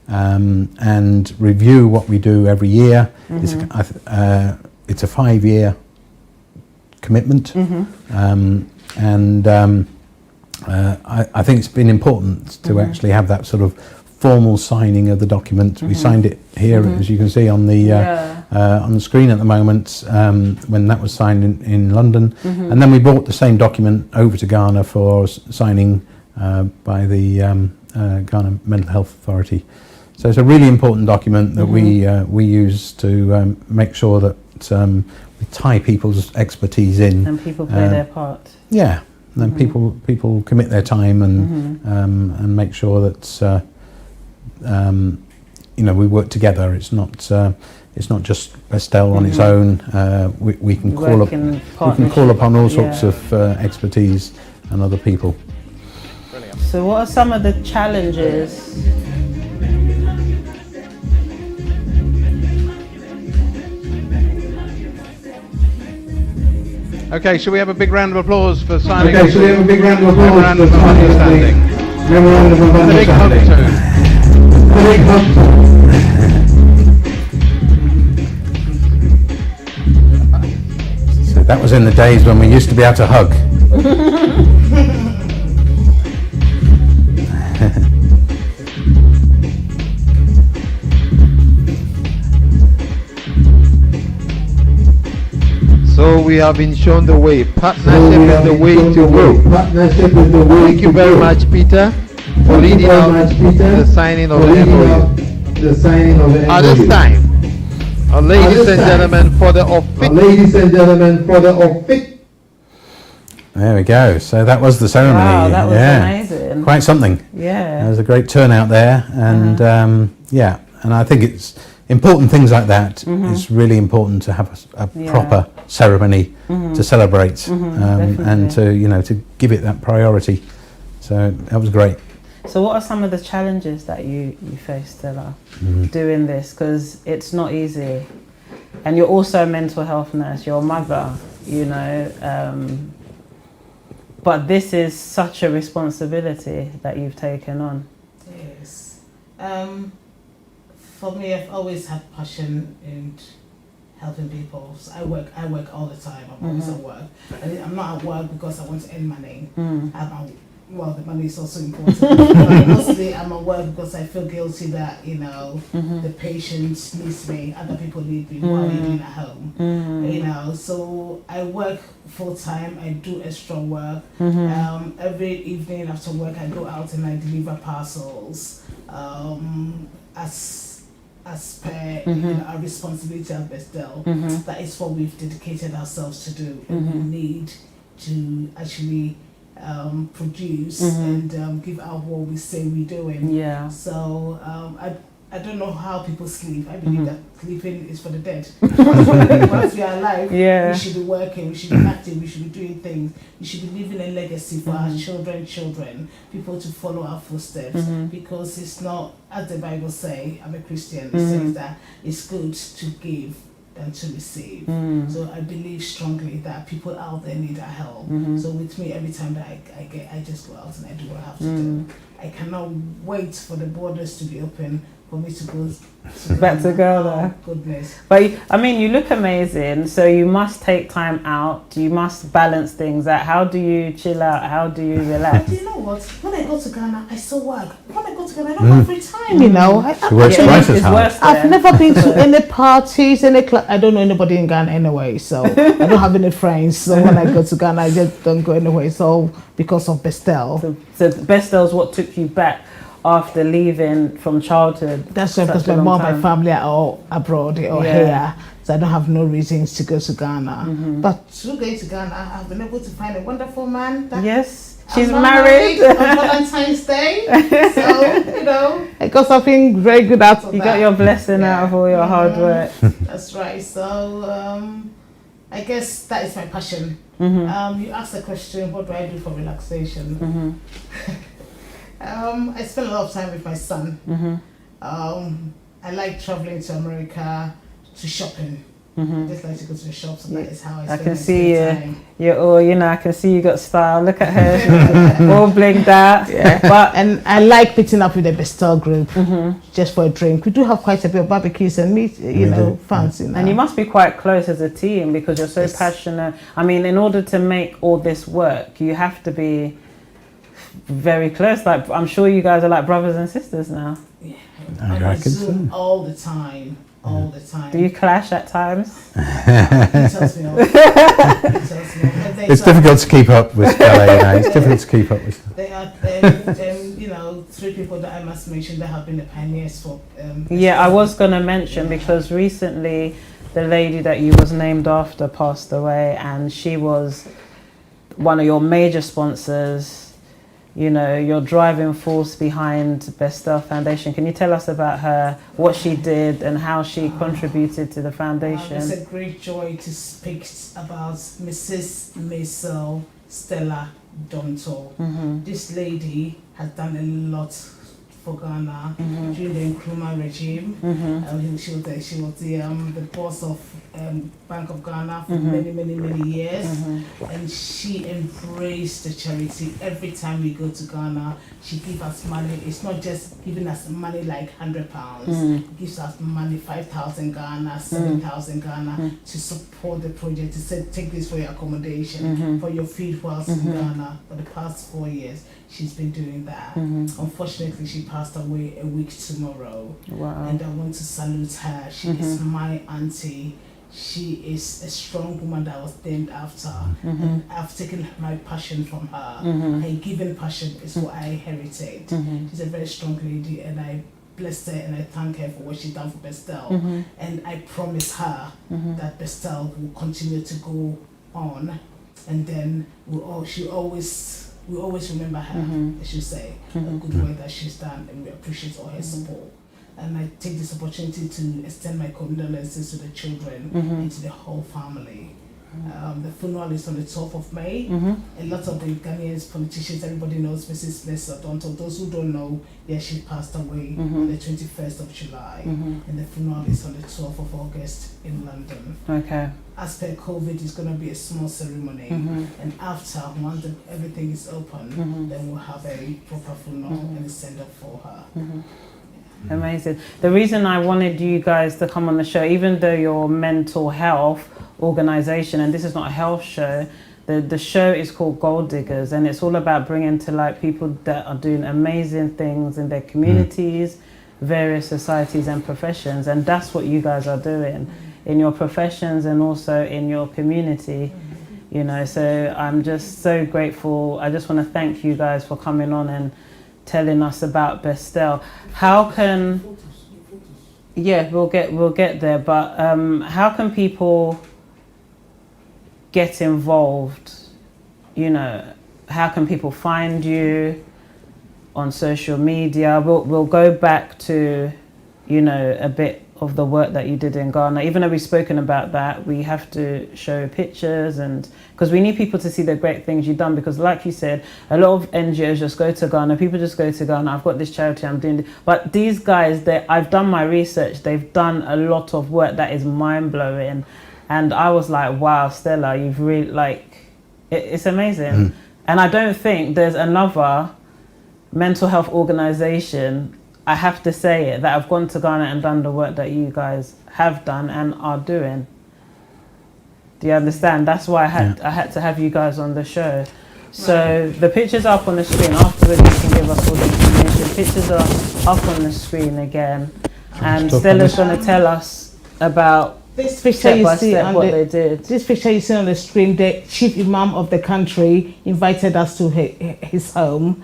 Speaker 2: And review what we do every year. It's a 5-year commitment, I think it's been important to actually have that sort of formal signing of the document. We signed it here, as you can see on the screen at the moment, when that was signed in London, and then we brought the same document over to Ghana for signing by the Ghana Mental Health Authority. So it's a really important document that we use to make sure that we tie people's expertise in.
Speaker 1: And people play their part.
Speaker 2: Yeah, and then people commit their time and make sure that we work together. It's not just Besstel on its own. We can call upon all sorts of expertise and other people.
Speaker 1: Brilliant. So what are some of the challenges
Speaker 2: Okay, shall we have a big round of applause for signing
Speaker 4: Okay, shall we have a big round of applause
Speaker 2: Memorandum
Speaker 4: for
Speaker 2: of
Speaker 4: signing
Speaker 2: Understanding?
Speaker 4: the Memorandum of
Speaker 2: And a big hug
Speaker 4: Understanding.
Speaker 2: too.
Speaker 4: A big hug too.
Speaker 2: So that was in the days when we used to be able to hug.
Speaker 5: So we have been shown the way. Partnership is the way to go.
Speaker 4: Partnership is the way.
Speaker 5: Thank you very much, Peter, for leading out the signing of the MOU.
Speaker 4: The signing of the MOU.
Speaker 5: At this time, ladies and gentlemen, for the
Speaker 4: ladies and gentlemen, for the official.
Speaker 2: There we go. So that was the ceremony.
Speaker 1: Wow, that was
Speaker 2: yeah.
Speaker 1: amazing.
Speaker 2: Quite something.
Speaker 1: Yeah.
Speaker 2: There was a great turnout there, and yeah, and I think it's important things like that. It's really important to have a proper ceremony to celebrate and to to give it that priority. So that was great.
Speaker 1: So what are some of the challenges that you face, Stella, doing this? Because it's not easy, and you're also a mental health nurse. You're a mother, but this is such a responsibility that you've taken on.
Speaker 3: Yes. For me, I've always had passion in helping people. So I work all the time. I'm always at work. I'm not at work because I want to earn money. Well, the money is also important. But mostly I'm at work because I feel guilty that, the patient needs me, other people need me, what are you doing at home? So I work full time, I do extra work. Every evening after work I go out and I deliver parcels. As per our responsibility at Besstel, that is what we've dedicated ourselves to do, and we need to actually produce and give out what we say we're doing.
Speaker 1: Yeah.
Speaker 3: So I don't know how people sleep. I believe that sleeping is for the dead. Once we are alive, we should be working, we should be active, we should be doing things, we should be leaving a legacy for our children, people to follow our footsteps. Because it's not, as the Bible says, I'm a Christian, it says that it's good to give than to receive. So I believe strongly that people out there need our help. So with me, every time that I just go out and I do what I have to do. I cannot wait for the borders to be open for me to go
Speaker 1: back to Ghana.
Speaker 3: Oh, goodness.
Speaker 1: But I mean, you look amazing, so you must take time out, you must balance things out. How do you chill out? How do you relax?
Speaker 3: Do you know what? When I go to Ghana, I still work. When I go to Ghana, I don't have free time,
Speaker 2: She works twice as hard.
Speaker 3: I've never been to any parties, any club. I don't know anybody in Ghana anyway, so I don't have any friends. So when I go to Ghana, I just don't go anywhere. So because of Besstel.
Speaker 1: So Bestel's what took you back after leaving from childhood.
Speaker 3: That's right, because my mom and my family are all abroad or here, so I don't have no reasons to go to Ghana. But through going to Ghana, I've been able to find a wonderful man.
Speaker 1: She's married
Speaker 3: on Valentine's Day, so I got something very good out of that.
Speaker 1: You got your blessing out of all your hard work.
Speaker 3: That's right. So I guess that is my passion. You asked the question, what do I do for relaxation? I spend a lot of time with my son. I like traveling to America, to shopping. I just like to go to the shops, and that is how I spend
Speaker 1: can
Speaker 3: my
Speaker 1: see
Speaker 3: time.
Speaker 1: you're all, I can see you got style. Look at her, all blinged out.
Speaker 3: And I like meeting up with the Bestow group just for a drink. We do have quite a bit of barbecues and meet, fans.
Speaker 1: And you must be quite close as a team because you're so passionate. I mean, in order to make all this work, you have to be very close. Like, I'm sure you guys are like brothers and sisters now.
Speaker 3: Yeah, I Zoom all the time. All the time.
Speaker 1: Do you clash at times?
Speaker 3: He tells me off.
Speaker 2: It's difficult to keep up with Stella, It's difficult to keep up with.
Speaker 3: They are, three people that I must mention that have been the pioneers for.
Speaker 1: I was going to mention because recently the lady that you was named after passed away, and she was one of your major sponsors. Your driving force behind Bestow Foundation. Can you tell us about her, what she did and how she contributed to the foundation?
Speaker 3: It's a great joy to speak about Mrs. Stella Donto. This lady has done a lot for Ghana during the Nkrumah regime. She was the boss of Bank of Ghana for many years, and she embraced the charity. Every time we go to Ghana, she gives us money. It's not just giving us money like £100. It gives us money 5,000 Ghana, 7,000 Ghana to support the project. To say, take this for your accommodation, for your feed whilst in Ghana. For the past 4 years, she's been doing that. Unfortunately, she passed away a week tomorrow.
Speaker 1: Wow.
Speaker 3: And I want to salute her. She is my auntie. She is a strong woman that I was named after. And I've taken my passion from her. And given passion is what I inherited. She's a very strong lady, and I bless her and I thank her for what she's done for Bestow. And I promise her that Bestow will continue to go on, and then we always remember her, I should say, a good work that she's done, and we appreciate all her support. And I take this opportunity to extend my condolences to the children and to the whole family. The funeral is on the 12th of May. A lot of the Ghanaians, politicians, everybody knows Mrs. Blessed Odonto. Those who don't know, she passed away on the 21st of July. And the funeral is on the 12th of August in London.
Speaker 1: Okay.
Speaker 3: As per COVID, it's going to be a small ceremony. And after, once everything is open, then we'll have a proper funeral and a send-off for her.
Speaker 1: Amazing. The reason I wanted you guys to come on the show, even though you're mental health organization, and this is not a health show, the show is called Gold Diggers, and it's all about bringing to light people that are doing amazing things in their communities, various societies and professions, and that's what you guys are doing in your professions and also in your community. You know, so I'm just so grateful. I just want to thank you guys for coming on and telling us about Besstel. How can, we'll get there, but how can people get involved? You know, how can people find you on social media? We'll go back to, you know, a bit of the work that you did in Ghana. Even though we've spoken about that, we have to show pictures, and because we need people to see the great things you've done, because like you said, a lot of NGOs just go to Ghana, people just go to Ghana, I've got this charity, I'm doing this. But these guys, I've done my research, they've done a lot of work that is mind-blowing, and I was like, wow, Stella, you've really, like, it's amazing. And I don't think there's another mental health organization, I have to say it, that have gone to Ghana and done the work that you guys have done and are doing. Do you understand? That's why I had to have you guys on the show. So the pictures are up on the screen. Afterwards, you can give us all the information. Pictures are up on the screen again. And Stella's going to tell us about
Speaker 3: this picture you see on
Speaker 1: what they did.
Speaker 3: This picture you see on the screen, the chief imam of the country invited us to his home.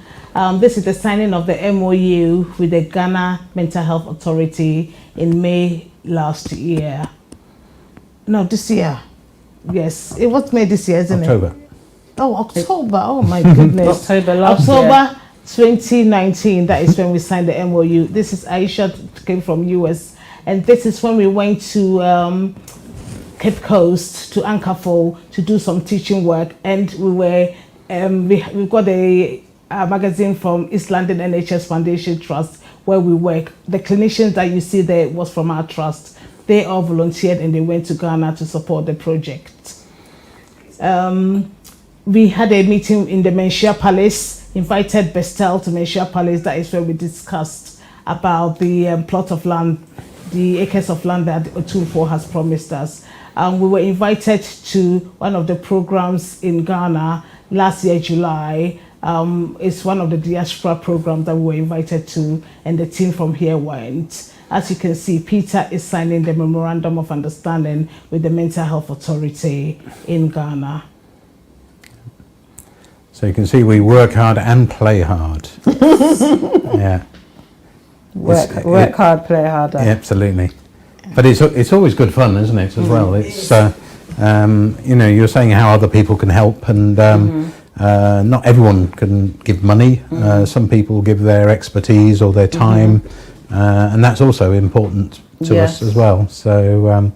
Speaker 3: This is the signing of the MOU with the Ghana Mental Health Authority in May last year. No, this year. Yes, it was May this year, isn't
Speaker 2: October.
Speaker 3: it? Oh, October. Oh my goodness.
Speaker 1: October last year.
Speaker 3: October 2019. That is when we signed the MOU. This is Aisha, came from US, and this is when we went to Cape Coast, to Anchorfall, to do some teaching work, and we were we got a magazine from East London NHS Foundation Trust where we work. The clinicians that you see there was from our trust. They all volunteered and they went to Ghana to support the project. We had a meeting in the Menchia Palace, invited Besstel to Menchia Palace. That is where we discussed about the plot of land, the acres of land that Otumfuo has promised us. We were invited to one of the programs in Ghana last year, July. It's one of the diaspora programs that we were invited to, and the team from here went. As you can see, Peter is signing the Memorandum of Understanding with the Mental Health Authority in Ghana.
Speaker 2: So you can see we work hard and play hard. Yeah.
Speaker 1: Work hard, play harder.
Speaker 2: Yeah, absolutely. But it's always good fun, isn't it, as well? It's you know, you're saying how other people can help, and not everyone can give money. Some people give their expertise or their time, and that's also important to us as well. So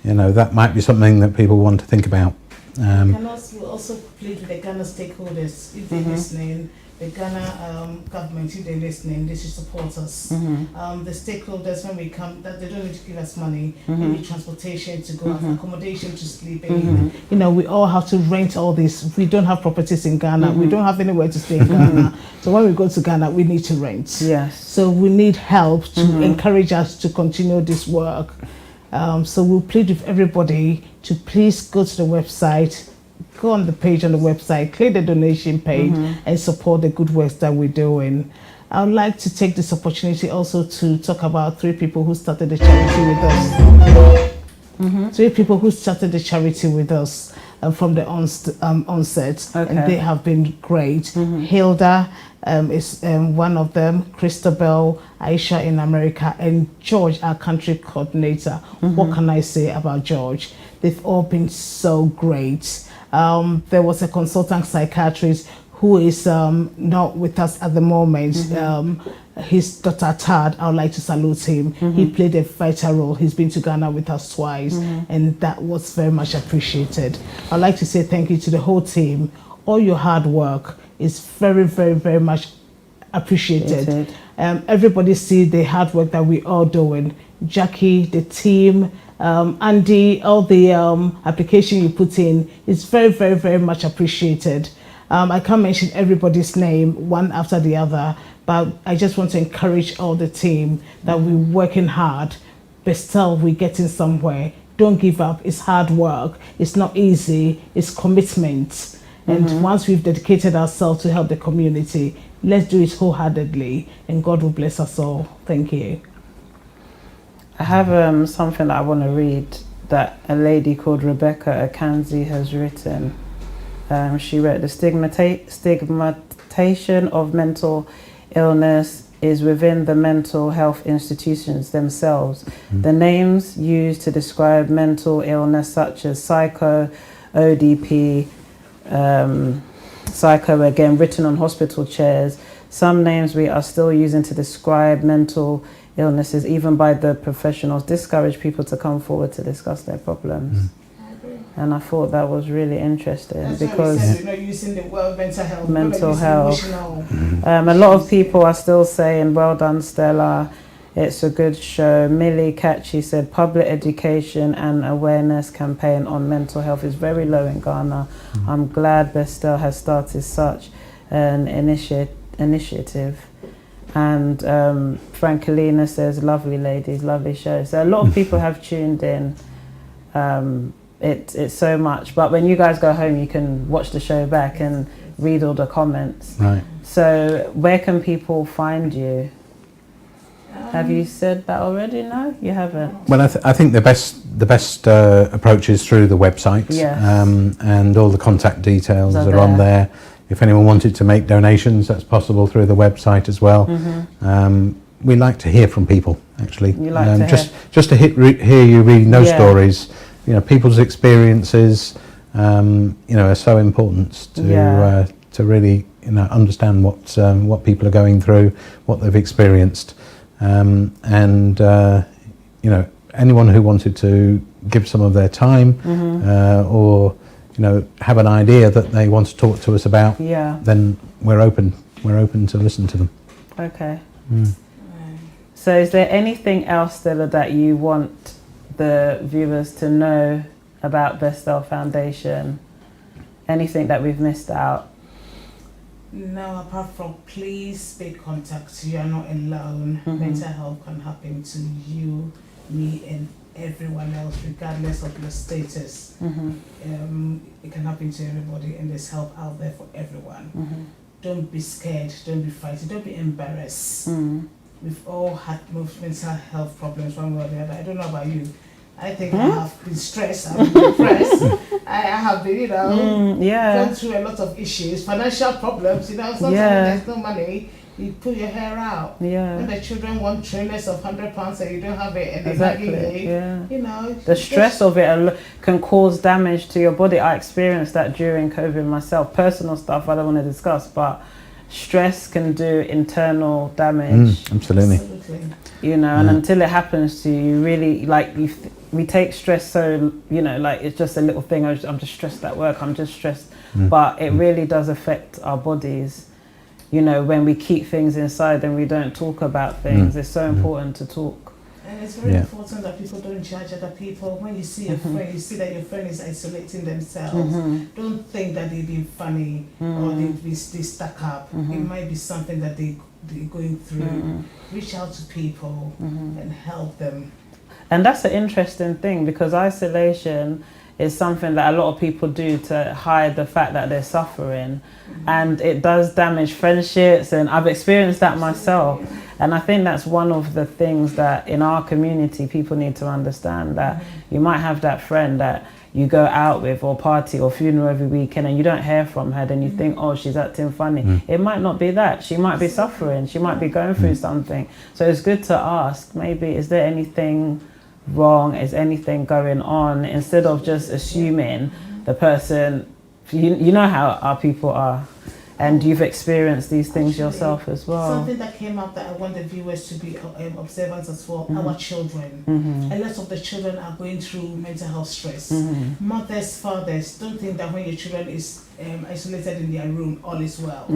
Speaker 2: you know, that might be something that people want to think about.
Speaker 3: We also plead with the Ghana stakeholders, if they're listening, the Ghana government, if they're listening, they should support us. The stakeholders, when we come, that they don't need to give us money, maybe transportation to go, accommodation to sleep in. You know, we all have to rent all this. We don't have properties in Ghana. We don't have anywhere to stay in Ghana. So when we go to Ghana, we need to rent.
Speaker 1: Yes.
Speaker 3: So we need help to encourage us to continue this work. So we'll plead with everybody to please go to the website, go on the page on the website, click the donation page and support the good works that we're doing. I would like to take this opportunity also to talk about 3 people who started the charity with us. 3 people who started the charity with us from the onset, and they have been great. Hilda is one of them, Christabel, Aisha in America, and George, our country coordinator. What can I say about George? They've all been so great. There was a consultant psychiatrist who is not with us at the moment. His daughter Tad, I would like to salute him. He played a vital role. He's been to Ghana with us twice, and that was very much appreciated. I'd like to say thank you to the whole team. All your hard work is very, very, very much appreciated. Everybody see the hard work that we are doing. Jackie, the team, Andy, all the application you put in is very, very, very much appreciated. I can't mention everybody's name one after the other, but I just want to encourage all the team that we're working hard. Besstel, we're getting somewhere. Don't give up. It's hard work. It's not easy. It's commitment. And once we've dedicated ourselves to help the community, let's do it wholeheartedly, and God will bless us all. Thank you.
Speaker 1: I have something that I want to read that a lady called Rebecca Akanzi has written. She wrote, the stigmatization of mental illness is within the mental health institutions themselves. The names used to describe mental illness, such as psycho, ODP, psycho, again written on hospital chairs. Some names we are still using to describe mental illnesses, even by the professionals, discourage people to come forward to discuss their problems. And I thought that was really interesting. That's because
Speaker 3: we're not using the word mental health.
Speaker 1: Mental health. A lot of people are still saying, well done, Stella. It's a good show. Millie Catchy said, public education and awareness campaign on mental health is very low in Ghana. I'm glad Bestow has started such an initiative. And Frankelina says, lovely ladies, lovely show. So a lot of people have tuned in. It's so much. But when you guys go home, you can watch the show back and read all the comments.
Speaker 2: Right.
Speaker 1: So where can people find you? Have you said that already? No, you haven't.
Speaker 2: Well, I think the best approach is through the website.
Speaker 1: Yes.
Speaker 2: And all the contact details are on there. If anyone wanted to make donations, that's possible through the website as well. We like to hear from people, actually.
Speaker 1: You like to
Speaker 2: just to hear you reading those stories. You know, people's experiences, you know, are so important to really, you know, understand what people are going through, what they've experienced. And you know, anyone who wanted to give some of their time or, you know, have an idea that they want to talk to us about, then we're open to listen to them.
Speaker 1: Okay. So is there anything else, Stella, that you want the viewers to know about Bestow Foundation? Anything that we've missed out?
Speaker 3: No, apart from please make contact. You are not alone. Mental health can happen to you, me, and everyone else, regardless of your status. It can happen to everybody, and there's help out there for everyone. Don't be scared, don't be frightened, don't be embarrassed. We've all had mental health problems one way or the other. I don't know about you. I think I have been stressed, I've been depressed. I have been, you know, gone through a lot of issues, financial problems, you know, sometimes there's no money, you pull your hair out. When the children want trainers of £100 and you don't have it, and they're nagging you know.
Speaker 1: The stress of it can cause damage to your body. I experienced that during COVID myself. Personal stuff I don't want to discuss, but stress can do internal damage.
Speaker 2: Absolutely.
Speaker 3: Absolutely.
Speaker 1: You know, and until it happens to you, you really, like, we take stress so, you know, like, it's just a little thing. I'm just stressed at work, I'm just stressed. But it really does affect our bodies. You know, when we keep things inside and we don't talk about things, it's so important to talk.
Speaker 3: And it's very important that people don't judge other people. When you see your friend, you see that your friend is isolating themselves. Don't think that they're being funny or they stuck up. It might be something that they're going through. Reach out to people and help them.
Speaker 1: And that's an interesting thing, because isolation is something that a lot of people do to hide the fact that they're suffering. And it does damage friendships, and I've experienced that myself. And I think that's one of the things that in our community people need to understand, that you might have that friend that you go out with or party or funeral every weekend and you don't hear from her, then you think, oh, she's acting funny. It might not be that. She might be suffering. She might be going through something. So it's good to ask, maybe, is there anything wrong? Is anything going on? Instead of just assuming the person, you know how our people are. And you've experienced these things yourself as well.
Speaker 3: Something that came up that I want the viewers to be observant as well, our children. A lot of the children are going through mental health stress. Mothers, fathers, don't think that when your children is isolated in their room, all is well.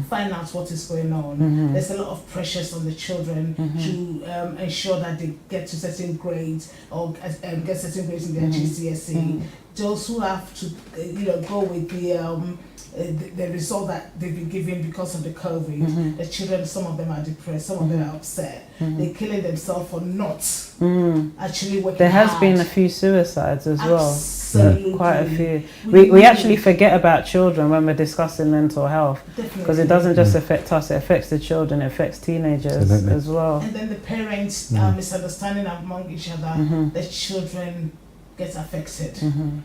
Speaker 3: Find out what is going on. There's a lot of pressures on the children to ensure that they get to certain grades or get certain grades in their GCSE. Those who have to, go with the result that they've been given because of the COVID. The children, some of them are depressed, some of them are upset. They're killing themselves for not actually working
Speaker 1: There has
Speaker 3: hard.
Speaker 1: been a few suicides as well.
Speaker 3: Absolutely.
Speaker 1: Quite a few. We actually forget about children when we're discussing mental health, because it doesn't just affect us, it affects the children, it affects teenagers as well.
Speaker 3: And then the parents misunderstanding among each other, the children get affected.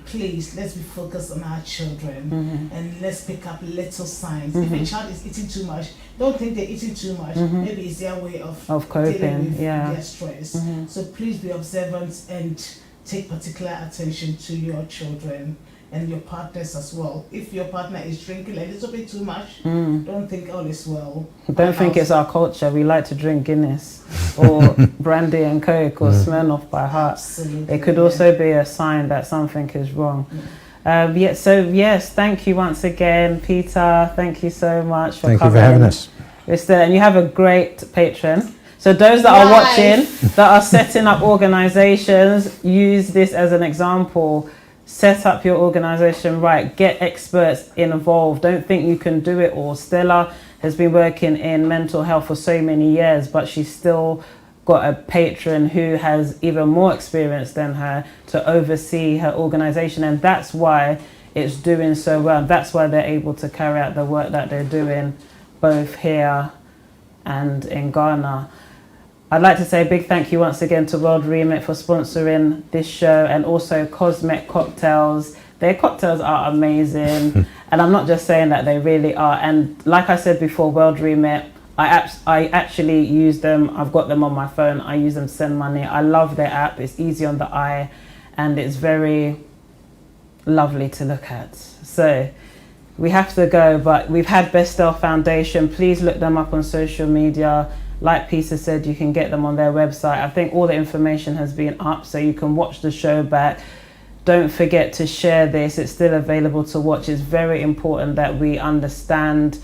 Speaker 3: Please, let's be focused on our children and let's pick up little signs. If a child is eating too much, don't think they're eating too much. Maybe it's their way of
Speaker 1: coping,
Speaker 3: dealing with their stress. So please be observant and take particular attention to your children and your partners as well. If your partner is drinking a little bit too much, don't think all is well.
Speaker 1: Don't think it's our culture. We like to drink Guinness or brandy and Coke or Smirnoff by heart.
Speaker 3: Absolutely.
Speaker 1: It could also be a sign that something is wrong. So yes, thank you once again, Peter. Thank you so much for
Speaker 2: Thank you
Speaker 1: coming.
Speaker 2: for having us.
Speaker 1: And you have a great patron. So those that are watching, that are setting up organizations, use this as an example. Set up your organization right. Get experts involved. Don't think you can do it all. Stella has been working in mental health for so many years, but she's still got a patron who has even more experience than her to oversee her organization. And that's why it's doing so well. That's why they're able to carry out the work that they're doing, both here and in Ghana. I'd like to say a big thank you once again to World Remit for sponsoring this show, and also Cosmic Cocktails. Their cocktails are amazing. And I'm not just saying that, they really are. And like I said before, World Remit, I actually use them. I've got them on my phone. I use them to send money. I love their app. It's easy on the eye and it's very lovely to look at. So we have to go, but we've had Besstel Foundation. Please look them up on social media. Like Peter said, you can get them on their website. I think all the information has been up, so you can watch the show back. Don't forget to share this. It's still available to watch. It's very important that we understand,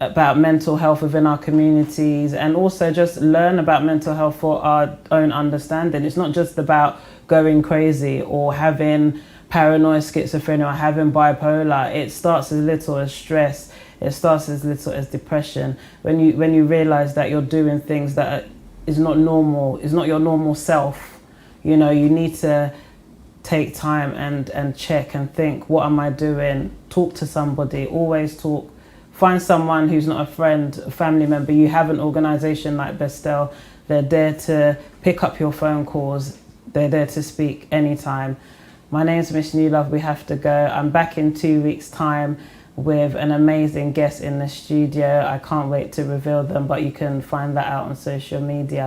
Speaker 1: about mental health within our communities, and also just learn about mental health for our own understanding. It's not just about going crazy or having paranoid schizophrenia or having bipolar. It starts as little as stress. It starts as little as depression. When you realize that you're doing things that is not normal, is not your normal self, you need to take time and check and think, what am I doing? Talk to somebody, always talk. Find someone who's not a friend, a family member. You have an organization like Bestow. They're there to pick up your phone calls. They're there to speak anytime. My name's Miss Newlove. We have to go. I'm back in 2 weeks' time with an amazing guest in the studio. I can't wait to reveal them, but you can find that out on social media.